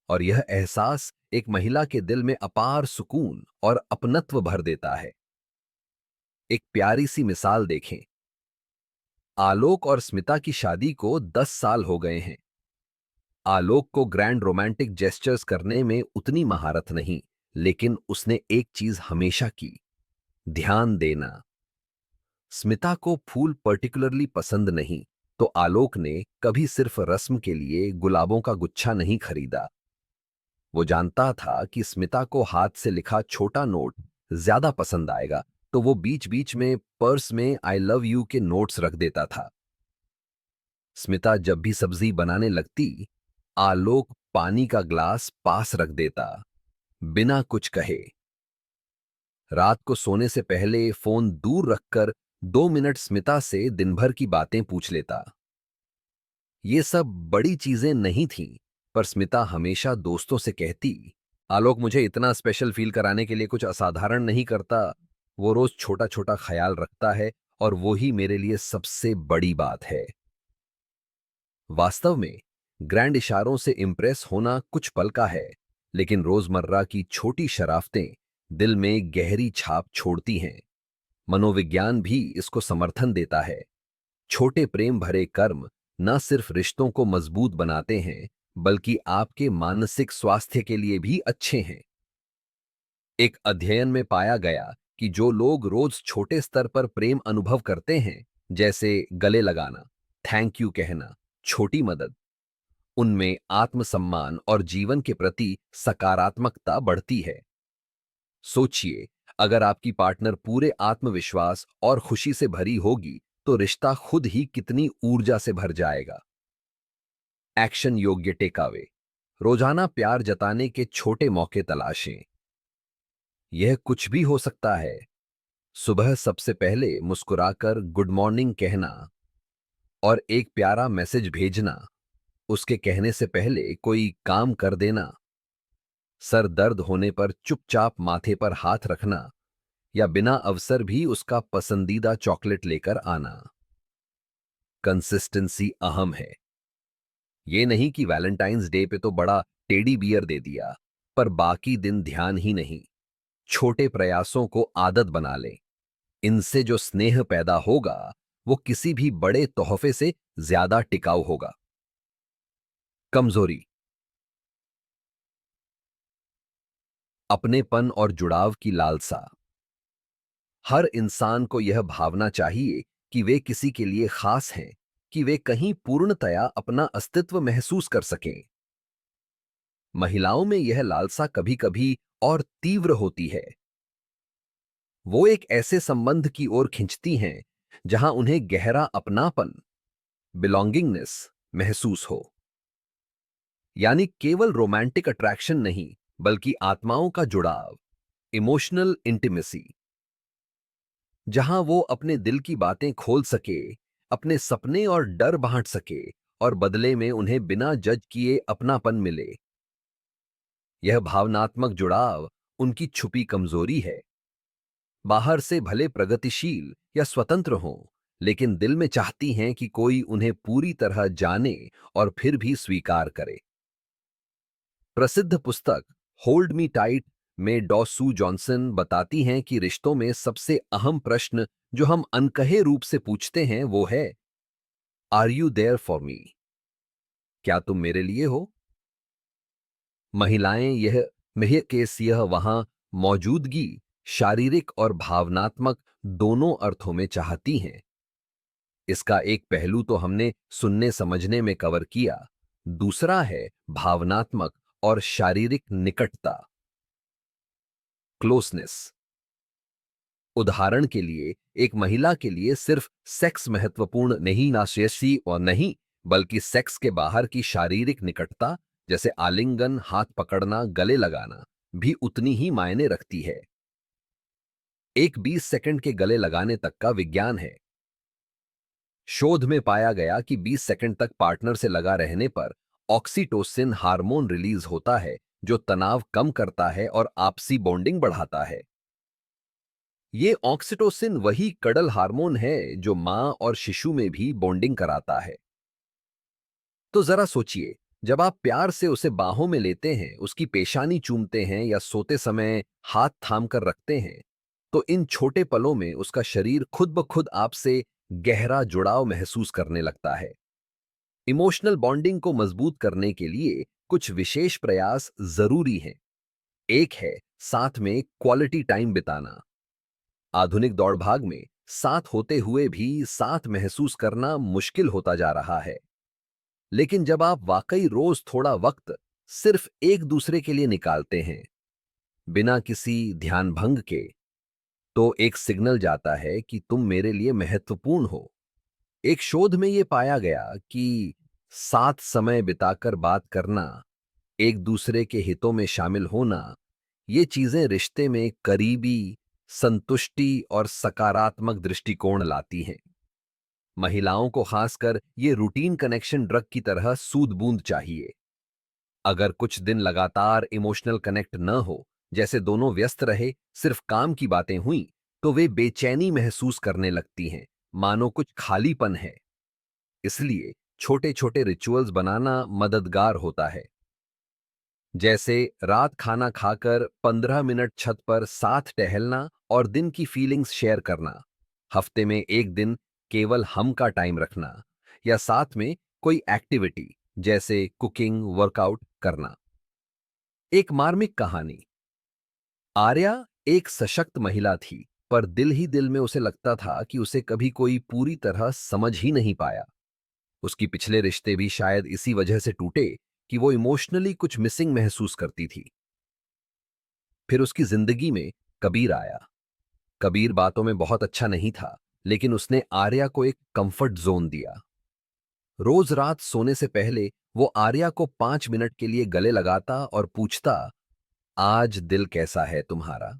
और यह एहसास एक महिला के दिल में अपार सुकून और अपनत्व भर देता है। एक प्यारी सी मिसाल देखें। आलोक और स्मिता की शादी को 10 साल हो गए हैं। आलोक को ग्रैंड रोमांटिक जेस्चर्स करने में उतनी महारत नहीं, लेकिन उसने एक चीज हमेशा की, ध्यान देना। स्मिता को फूल पर्टिकुलरली पसंद नहीं, तो आलोक ने कभी सिर्फ रस्म के लिए गुलाबों का गुच्छा नहीं खरीदा। वो जानता था कि स्मिता को हाथ से लिखा छोटा नोट ज्यादा पसंद आएगा, तो वो बीच बीच में पर्स में आई लव यू के नोट्स रख देता था। स्मिता जब भी सब्जी बनाने लगती, आलोक पानी का ग्लास पास रख देता, बिना कुछ कहे। रात को सोने से पहले फोन दूर रखकर 2 मिनट स्मिता से दिन भर की बातें पूछ लेता। ये सब बड़ी चीजें नहीं थीं, पर स्मिता हमेशा दोस्तों से कहती, आलोक मुझे इतना स्पेशल फील कराने के लिए कुछ असाधारण नहीं करता, वो रोज छोटा छोटा ख्याल रखता है और वो ही मेरे लिए सबसे बड़ी बात है। वास्तव में ग्रैंड इशारों से इंप्रेस होना कुछ पल का है, लेकिन रोजमर्रा की छोटी शराफतें दिल में गहरी छाप छोड़ती हैं। मनोविज्ञान भी इसको समर्थन देता है। छोटे प्रेम भरे कर्म न सिर्फ रिश्तों को मजबूत बनाते हैं, बल्कि आपके मानसिक स्वास्थ्य के लिए भी अच्छे हैं। एक अध्ययन में पाया गया कि जो लोग रोज छोटे स्तर पर प्रेम अनुभव करते हैं, जैसे गले लगाना, थैंक यू कहना, छोटी मदद, उनमें आत्मसम्मान और जीवन के प्रति सकारात्मकता बढ़ती है। सोचिए, अगर आपकी पार्टनर पूरे आत्मविश्वास और खुशी से भरी होगी, तो रिश्ता खुद ही कितनी ऊर्जा से भर जाएगा। एक्शन योग्य टेकअवे। रोजाना प्यार जताने के छोटे मौके तलाशें। यह कुछ भी हो सकता है। सुबह सबसे पहले मुस्कुराकर गुड मॉर्निंग कहना और एक प्यारा मैसेज भेजना, उसके कहने से पहले कोई काम कर देना, सर दर्द होने पर चुपचाप माथे पर हाथ रखना, या बिना अवसर भी उसका पसंदीदा चॉकलेट लेकर आना। कंसिस्टेंसी अहम है। ये नहीं कि वैलेंटाइंस डे पे तो बड़ा टेडी बियर दे दिया, पर बाकी दिन ध्यान ही नहीं। छोटे प्रयासों को आदत बना लें। इनसे जो स्नेह पैदा होगा, वो किसी भी बड़े तोहफे से ज्यादा टिकाऊ होगा। कमजोरी। अपनेपन और जुड़ाव की लालसा। हर इंसान को यह भावना चाहिए कि वे किसी के लिए खास हैं, कि वे कहीं पूर्णतया अपना अस्तित्व महसूस कर सकें। महिलाओं में यह लालसा कभी-कभी और तीव्र होती है। वो एक ऐसे संबंध की ओर खिंचती हैं जहां उन्हें गहरा अपनापन, बिलोंगिंगनेस महसूस हो। यानी केवल रोमांटिक अट्रैक्शन नहीं, बल्कि आत्माओं का जुड़ाव, इमोशनल इंटीमेसी, जहां वो अपने दिल की बातें खोल सके, अपने सपने और डर बांट सके, और बदले में उन्हें बिना जज किए अपनापन मिले। यह भावनात्मक जुड़ाव उनकी छुपी कमजोरी है। बाहर से भले प्रगतिशील या स्वतंत्र हों, लेकिन दिल में चाहती हैं कि कोई उन्हें पूरी तरह जाने और फिर भी स्वीकार करे। प्रसिद्ध पुस्तक होल्ड मी टाइट में डॉ सू जॉनसन बताती हैं कि रिश्तों में सबसे अहम प्रश्न जो हम अनकहे रूप से पूछते हैं वो है, are you there for me? क्या तुम मेरे लिए हो? महिलाएं यह वहां मौजूदगी शारीरिक और भावनात्मक दोनों अर्थों में चाहती हैं। इसका एक पहलू तो हमने सुनने समझने में कवर किया, दूसरा है भावनात्मक और शारीरिक निकटता, क्लोसनेस। उदाहरण के लिए, एक महिला के लिए सिर्फ सेक्स महत्वपूर्ण नहीं, ना शेषी और नहीं, बल्कि सेक्स के बाहर की शारीरिक निकटता, जैसे आलिंगन, हाथ पकड़ना, गले लगाना, भी उतनी ही मायने रखती है। एक 20 सेकंड के गले लगाने तक का विज्ञान है। शोध में पाया गया कि 20 सेकंड तक पार्टनर से लगा रहने पर ऑक्सीटोसिन हार्मोन रिलीज होता है, जो तनाव कम करता है और आपसी बॉन्डिंग बढ़ाता है। ये ऑक्सीटोसिन वही कडल हार्मोन है जो मां और शिशु में भी बॉन्डिंग कराता है। तो जरा सोचिए, जब आप प्यार से उसे बाहों में लेते हैं, उसकी पेशानी चूमते हैं या सोते समय हाथ थाम कर रखते हैं, तो इन छोटे पलों में उसका शरीर खुद ब खुद आपसे गहरा जुड़ाव महसूस करने लगता है। इमोशनल बॉन्डिंग को मजबूत करने के लिए कुछ विशेष प्रयास जरूरी हैं। एक है साथ में क्वालिटी टाइम बिताना। आधुनिक दौड़ भाग में साथ होते हुए भी साथ महसूस करना मुश्किल होता जा रहा है। लेकिन जब आप वाकई रोज थोड़ा वक्त सिर्फ एक दूसरे के लिए निकालते हैं, बिना किसी ध्यान भंग के, तो एक सिग्नल जाता है कि तुम मेरे लिए महत्वपूर्ण हो। एक शोध में यह पाया गया कि साथ समय बिताकर बात करना, एक दूसरे के हितों में शामिल होना, ये चीजें रिश्ते में करीबी, संतुष्टि और सकारात्मक दृष्टिकोण लाती हैं। महिलाओं को खासकर ये रूटीन कनेक्शन ड्रग की तरह सूद बूंद चाहिए। अगर कुछ दिन लगातार इमोशनल कनेक्ट न हो, जैसे दोनों व्यस्त रहे, सिर्फ काम की बातें हुई, तो वे बेचैनी महसूस करने लगती हैं, मानो कुछ खालीपन है। इसलिए छोटे छोटे रिचुअल्स बनाना मददगार होता है, जैसे रात खाना खाकर 15 मिनट छत पर साथ टहलना और दिन की फीलिंग्स शेयर करना। हफ्ते में एक दिन केवल हम का टाइम रखना, या साथ में कोई एक्टिविटी जैसे कुकिंग, वर्कआउट करना। एक मार्मिक कहानी। आर्या एक सशक्त महिला थी, पर दिल ही दिल में उसे लगता था कि उसे कभी कोई पूरी तरह समझ ही नहीं पाया। उसकी पिछले रिश्ते भी शायद इसी वजह से टूटे कि वो इमोशनली कुछ मिसिंग महसूस करती थी। फिर उसकी जिंदगी में कबीर आया। कबीर बातों में बहुत अच्छा नहीं था, लेकिन उसने आर्या को एक कंफर्ट जोन दिया। रोज रात सोने से पहले वो आर्या को 5 मिनट के लिए गले लगाता और पूछता, आज दिल कैसा है तुम्हारा?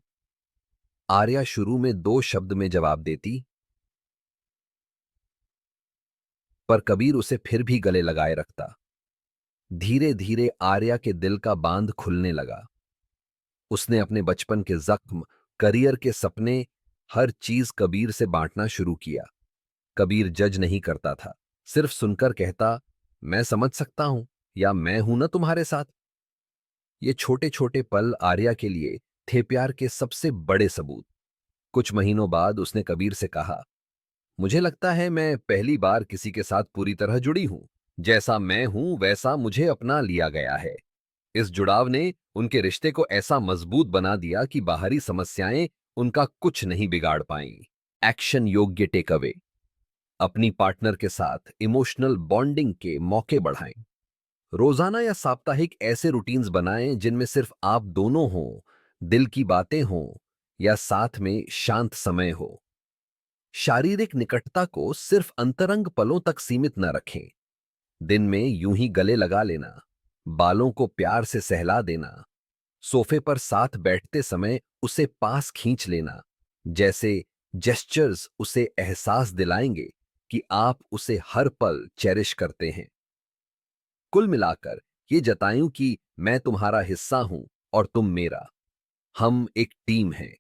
आर्या शुरू में 2 शब्द में जवाब देती, पर कबीर उसे फिर भी गले लगाए रखता। धीरे धीरे आर्या के दिल का बांध खुलने लगा। उसने अपने बचपन के जख्म, करियर के सपने, हर चीज कबीर से बांटना शुरू किया। कबीर जज नहीं करता था, सिर्फ सुनकर कहता, मैं समझ सकता हूं, या मैं हूं ना तुम्हारे साथ। ये छोटे छोटे पल आर्या के लिए थे प्यार के सबसे बड़े सबूत। कुछ महीनों बाद उसने कबीर से कहा, मुझे लगता है मैं पहली बार किसी के साथ पूरी तरह जुड़ी हूं। जैसा मैं हूं वैसा मुझे अपना लिया गया है। इस जुड़ाव ने उनके रिश्ते को ऐसा मजबूत बना दिया कि बाहरी समस्याएं उनका कुछ नहीं बिगाड़ पाईं। एक्शन योग्य टेक अवे। अपनी पार्टनर के साथ इमोशनल बॉन्डिंग के मौके बढ़ाएं। रोजाना या साप्ताहिक ऐसे रूटीन्स बनाएं जिनमें सिर्फ आप दोनों हों, दिल की बातें हों या साथ में शांत समय हो। शारीरिक निकटता को सिर्फ अंतरंग पलों तक सीमित न रखें। दिन में यूं ही गले लगा लेना, बालों को प्यार से सहला देना, सोफे पर साथ बैठते समय उसे पास खींच लेना, जैसे जेस्चर्स उसे एहसास दिलाएंगे कि आप उसे हर पल चेरिश करते हैं। कुल मिलाकर ये जतायूं कि मैं तुम्हारा हिस्सा हूं और तुम मेरा, हम एक टीम हैं।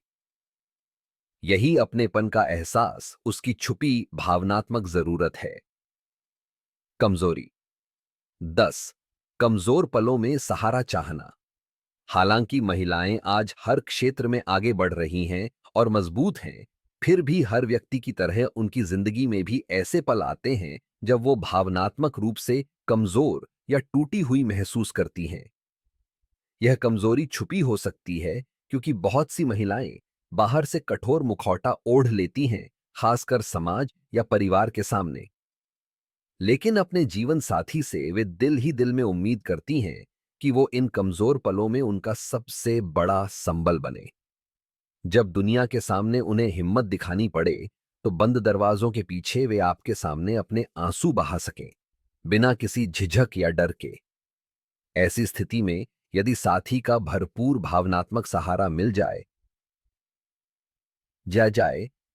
यही अपनेपन का एहसास उसकी छुपी भावनात्मक जरूरत है। कमजोरी। 10 कमजोर पलों में सहारा चाहना। हालांकि महिलाएं आज हर क्षेत्र में आगे बढ़ रही हैं और मजबूत हैं, फिर भी हर व्यक्ति की तरह उनकी जिंदगी में भी ऐसे पल आते हैं जब वो भावनात्मक रूप से कमजोर या टूटी हुई महसूस करती हैं। यह कमजोरी छुपी हो सकती है क्योंकि बहुत सी महिलाएं बाहर से कठोर मुखौटा ओढ़ लेती हैं, खासकर समाज या परिवार के सामने। लेकिन अपने जीवन साथी से वे दिल ही दिल में उम्मीद करती हैं कि वो इन कमजोर पलों में उनका सबसे बड़ा संबल बने। जब दुनिया के सामने उन्हें हिम्मत दिखानी पड़े, तो बंद दरवाजों के पीछे वे आपके सामने अपने आंसू बहा सकें, बिना किसी झिझक या डर के। ऐसी स्थिति में यदि साथी का भरपूर भावनात्मक सहारा मिल जाए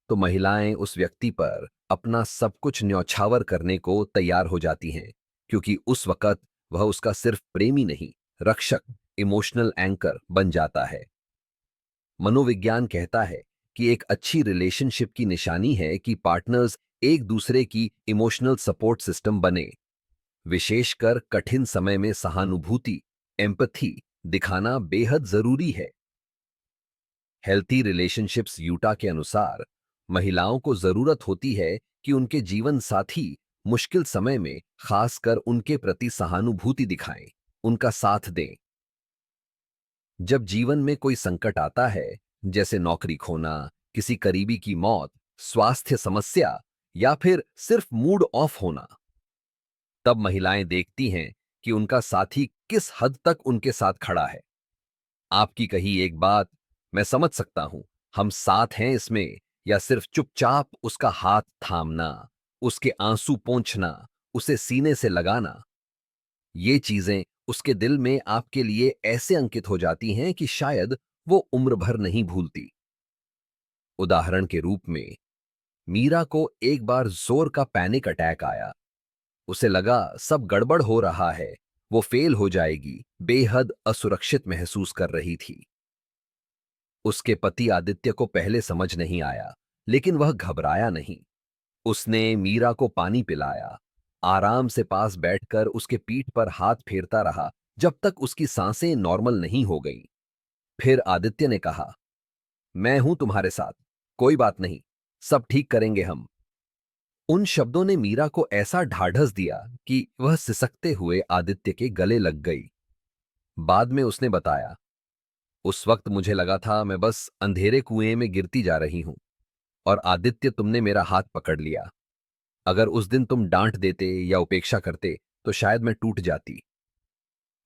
तो महिलाएं उस व्यक्ति पर अपना सब कुछ न्यौछावर करने को तैयार हो जाती हैं, क्योंकि उस वक्त वह उसका सिर्फ प्रेमी नहीं, रक्षक, इमोशनल एंकर बन जाता है। मनोविज्ञान कहता है कि एक अच्छी रिलेशनशिप की निशानी है कि पार्टनर्स एक दूसरे की इमोशनल सपोर्ट सिस्टम बने। विशेषकर कठिन समय में सहानुभूति, एम्पथी दिखाना बेहद जरूरी है। हेल्थी रिलेशनशिप्स यूटा के अनुसार महिलाओं को जरूरत होती है कि उनके जीवन साथी मुश्किल समय में खासकर उनके प्रति सहानुभूति दिखाएं, उनका साथ दें। जब जीवन में कोई संकट आता है, जैसे नौकरी खोना, किसी करीबी की मौत, स्वास्थ्य समस्या या फिर सिर्फ मूड ऑफ होना, तब महिलाएं देखती हैं कि उनका साथी किस हद तक उनके साथ खड़ा है। आपकी कही एक बात, मैं समझ सकता हूं, हम साथ हैं इसमें, या सिर्फ चुपचाप उसका हाथ थामना, उसके आंसू पोंछना, उसे सीने से लगाना, ये चीजें उसके दिल में आपके लिए ऐसे अंकित हो जाती हैं कि शायद वो उम्र भर नहीं भूलती। उदाहरण के रूप में, मीरा को एक बार जोर का पैनिक अटैक आया। उसे लगा सब गड़बड़ हो रहा है, वो फेल हो जाएगी, बेहद असुरक्षित महसूस कर रही थी। उसके पति आदित्य को पहले समझ नहीं आया, लेकिन वह घबराया नहीं। उसने मीरा को पानी पिलाया, आराम से पास बैठकर उसके पीठ पर हाथ फेरता रहा जब तक उसकी सांसें नॉर्मल नहीं हो गईं। फिर आदित्य ने कहा, मैं हूं तुम्हारे साथ, कोई बात नहीं, सब ठीक करेंगे हम। उन शब्दों ने मीरा को ऐसा ढाढ़स दिया कि वह सिसकते हुए आदित्य के गले लग गई। बाद में उसने बताया, उस वक्त मुझे लगा था मैं बस अंधेरे कुएं में गिरती जा रही हूं, और आदित्य तुमने मेरा हाथ पकड़ लिया। अगर उस दिन तुम डांट देते या उपेक्षा करते तो शायद मैं टूट जाती।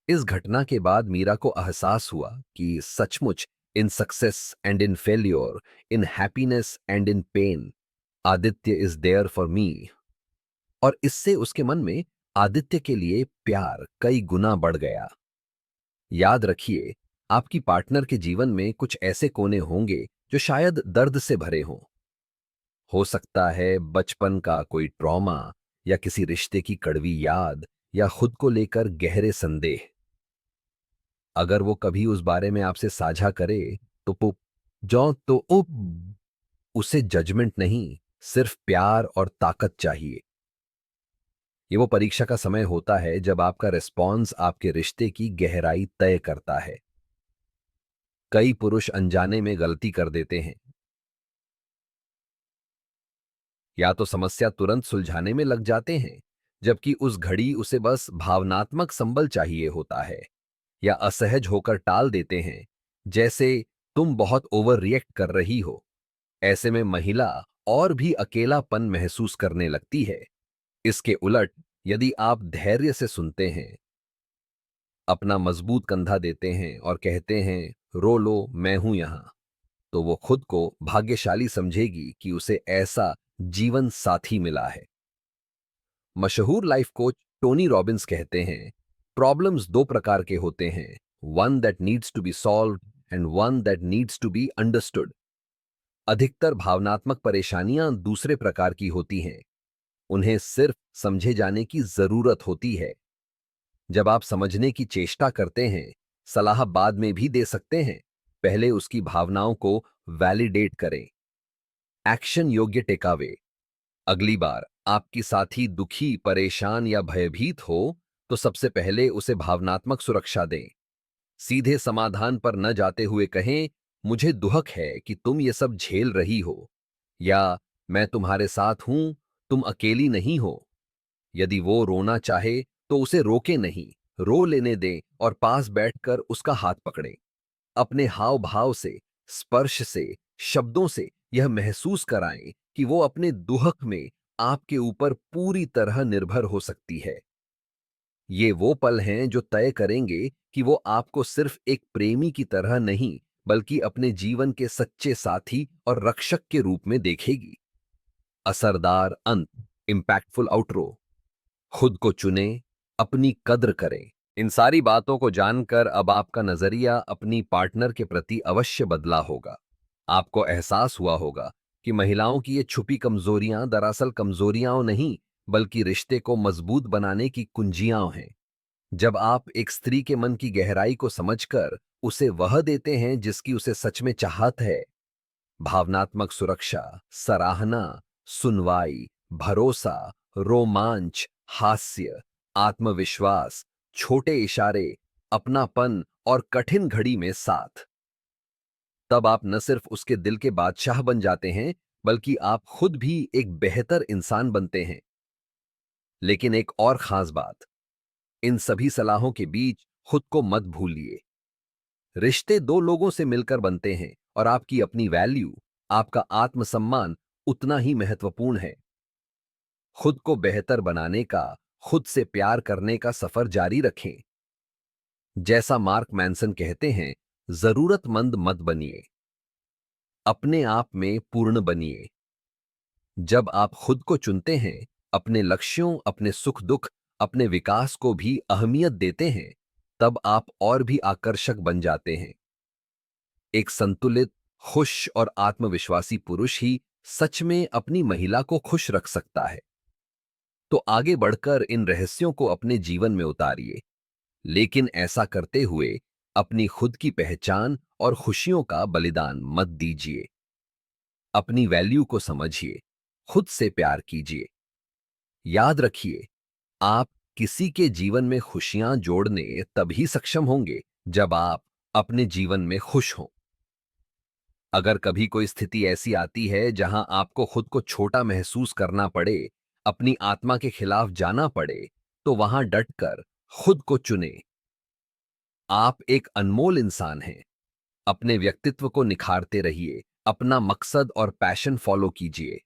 इस घटना के बाद मीरा को एहसास हुआ कि सचमुच in success and in failure, in happiness and in pain, Aditya is there for me. और इससे उसके मन में आदित्य के लिए प्यार कई गुना बढ़ गया। याद रखिए, आपकी पार्टनर के जीवन में कुछ ऐसे कोने होंगे जो शायद दर्द से भरे हों। हो सकता है बचपन का कोई ट्रॉमा, या किसी रिश्ते की कड़वी याद, या खुद को लेकर गहरे संदेह। अगर वो कभी उस बारे में आपसे साझा करे तो पुप जौ तो उप उसे जजमेंट नहीं, सिर्फ प्यार और ताकत चाहिए। ये वो परीक्षा का समय होता है जब आपका रिस्पॉन्स आपके रिश्ते की गहराई तय करता है। कई पुरुष अनजाने में गलती कर देते हैं, या तो समस्या तुरंत सुलझाने में लग जाते हैं, जबकि उस घड़ी उसे बस भावनात्मक संबल चाहिए होता है। या असहज होकर टाल देते हैं, जैसे तुम बहुत ओवर रिएक्ट कर रही हो। ऐसे में महिला और भी अकेलापन महसूस करने लगती है। इसके उलट, यदि आप धैर्य से सुनते हैं, अपना मजबूत कंधा देते हैं और कहते हैं, रो लो, मैं हूं यहां, तो वो खुद को भाग्यशाली समझेगी कि उसे ऐसा जीवन साथी मिला है। मशहूर लाइफ कोच टोनी रॉबिन्स कहते हैं, प्रॉब्लम्स दो प्रकार के होते हैं, one that needs to be solved and one that needs to be understood. अधिकतर भावनात्मक परेशानियां दूसरे प्रकार की होती हैं, उन्हें सिर्फ समझे जाने की जरूरत होती है। जब आप समझने की चेष्टा करते हैं, सलाह बाद में भी दे सकते हैं, पहले उसकी भावनाओं को वैलिडेट करें। एक्शन योग्य टेकअवे। अगली बार आपकी साथी दुखी, परेशान या भयभीत हो, तो सबसे पहले उसे भावनात्मक सुरक्षा दें। सीधे समाधान पर न जाते हुए कहें, मुझे दुहक है कि तुम ये सब झेल रही हो, या मैं तुम्हारे साथ हूं, तुम अकेली नहीं हो। यदि वो रोना चाहे तो उसे रोके नहीं, रो लेने दें और पास बैठकर उसका हाथ पकड़ें। अपने हाव भाव से, स्पर्श से, शब्दों से यह महसूस कराएं कि वो अपने दुहक में आपके ऊपर पूरी तरह निर्भर हो सकती है। ये वो पल हैं जो तय करेंगे कि वो आपको सिर्फ एक प्रेमी की तरह नहीं, बल्कि अपने जीवन के सच्चे साथी और रक्षक के रूप में देखेगी। असरदार अंत, इंपैक्टफुल आउटरो। खुद को चुने, अपनी कद्र करें। इन सारी बातों को जानकर अब आपका नजरिया अपनी पार्टनर के प्रति अवश्य बदला होगा। आपको एहसास हुआ होगा कि महिलाओं की ये छुपी कमजोरियां दरअसल कमजोरियां नहीं, बल्कि रिश्ते को मजबूत बनाने की कुंजियां हैं। जब आप एक स्त्री के मन की गहराई को समझकर उसे वह देते हैं जिसकी उसे सच में चाहत है, भावनात्मक सुरक्षा, सराहना, सुनवाई, भरोसा, रोमांच, हास्य, आत्मविश्वास, छोटे इशारे, अपनापन और कठिन घड़ी में साथ, तब आप न सिर्फ उसके दिल के बादशाह बन जाते हैं, बल्कि आप खुद भी एक बेहतर इंसान बनते हैं। लेकिन एक और खास बात, इन सभी सलाहों के बीच खुद को मत भूलिए। रिश्ते दो लोगों से मिलकर बनते हैं और आपकी अपनी वैल्यू, आपका आत्मसम्मान उतना ही महत्वपूर्ण है। खुद को बेहतर बनाने का, खुद से प्यार करने का सफर जारी रखें। जैसा मार्क मैनसन कहते हैं, जरूरतमंद मत बनिए, अपने आप में पूर्ण बनिए। जब आप खुद को चुनते हैं, अपने लक्ष्यों, अपने सुख दुख, अपने विकास को भी अहमियत देते हैं, तब आप और भी आकर्षक बन जाते हैं। एक संतुलित, खुश और आत्मविश्वासी पुरुष ही सच में अपनी महिला को खुश रख सकता है। तो आगे बढ़कर इन रहस्यों को अपने जीवन में उतारिए, लेकिन ऐसा करते हुए अपनी खुद की पहचान और खुशियों का बलिदान मत दीजिए। अपनी वैल्यू को समझिए, खुद से प्यार कीजिए। याद रखिए, आप किसी के जीवन में खुशियां जोड़ने तभी सक्षम होंगे जब आप अपने जीवन में खुश हों। अगर कभी कोई स्थिति ऐसी आती है जहां आपको खुद को छोटा महसूस करना पड़े, अपनी आत्मा के खिलाफ जाना पड़े, तो वहां डटकर खुद को चुने। आप एक अनमोल इंसान हैं। अपने व्यक्तित्व को निखारते रहिए, अपना मकसद और पैशन फॉलो कीजिए।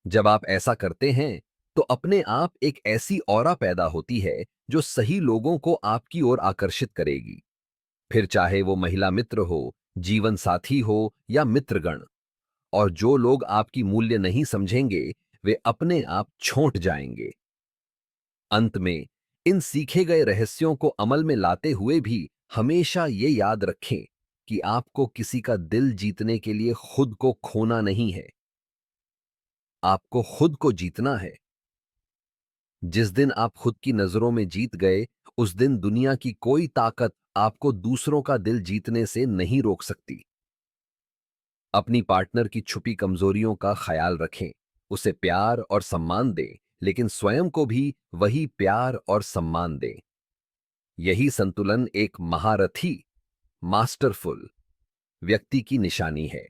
जब आप ऐसा करते हैं, तो अपने आप एक ऐसी ऑरा पैदा होती है जो सही लोगों को आपकी ओर आकर्षित करेगी। फिर चाहे वो महिला मित्र हो, जीवन साथी हो या मित्रगण। और जो लोग आपकी मूल्य नहीं समझेंगे, वे अपने आप छोंट जाएंगे। अंत में, इन सीखे गए रहस्यों को अमल में लाते हुए भी हमेशा ये याद रखें कि आपको किसी का दिल जीतने के लिए खुद को खोना नहीं है, आपको खुद को जीतना है। जिस दिन आप खुद की नजरों में जीत गए, उस दिन दुनिया की कोई ताकत आपको दूसरों का दिल जीतने से नहीं रोक सकती। अपनी पार्टनर की छुपी कमजोरियों का ख्याल रखें, उसे प्यार और सम्मान दें, लेकिन स्वयं को भी वही प्यार और सम्मान दें। यही संतुलन एक महारथी, मास्टरफुल व्यक्ति की निशानी है।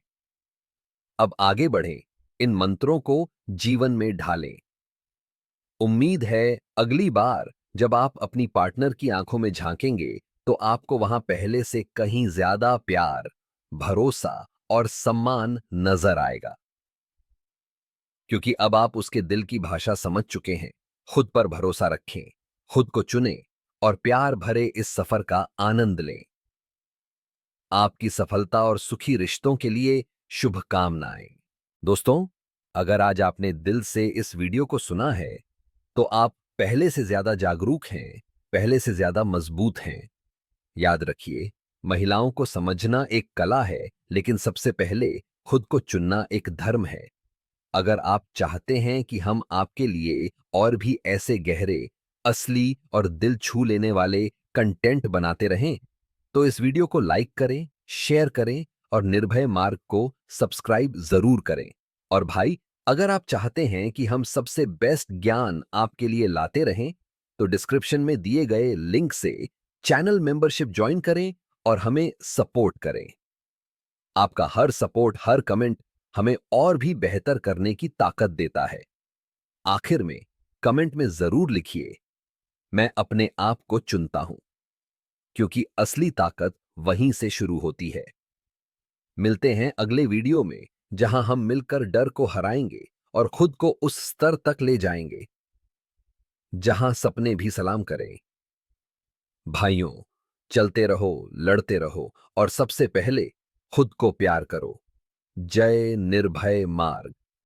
अब आगे बढ़ें, इन मंत्रों को जीवन में ढालें। उम्मीद है अगली बार जब आप अपनी पार्टनर की आंखों में झांकेंगे, तो आपको वहां पहले से कहीं ज्यादा प्यार, भरोसा और सम्मान नजर आएगा, क्योंकि अब आप उसके दिल की भाषा समझ चुके हैं। खुद पर भरोसा रखें, खुद को चुनें और प्यार भरे इस सफर का आनंद लें। आपकी सफलता और सुखी रिश्तों के लिए शुभकामनाएं। दोस्तों, अगर आज आपने दिल से इस वीडियो को सुना है, तो आप पहले से ज्यादा जागरूक हैं, पहले से ज्यादा मजबूत हैं। याद रखिए, महिलाओं को समझना एक कला है, लेकिन सबसे पहले खुद को चुनना एक धर्म है। अगर आप चाहते हैं कि हम आपके लिए और भी ऐसे गहरे, असली और दिल छू लेने वाले कंटेंट बनाते रहें, तो इस वीडियो को लाइक करें, शेयर करें और निर्भय मार्ग को सब्सक्राइब जरूर करें। और भाई, अगर आप चाहते हैं कि हम सबसे बेस्ट ज्ञान आपके लिए लाते रहें, तो डिस्क्रिप्शन में दिए गए लिंक से चैनल मेंबरशिप ज्वाइन करें और हमें सपोर्ट करें। आपका हर सपोर्ट, हर कमेंट हमें और भी बेहतर करने की ताकत देता है। आखिर में कमेंट में जरूर लिखिए, मैं अपने आप को चुनता हूं, क्योंकि असली ताकत वहीं से शुरू होती है। मिलते हैं अगले वीडियो में, जहां हम मिलकर डर को हराएंगे और खुद को उस स्तर तक ले जाएंगे जहां सपने भी सलाम करें। भाइयों, चलते रहो, लड़ते रहो और सबसे पहले खुद को प्यार करो। जय निर्भय मार्ग।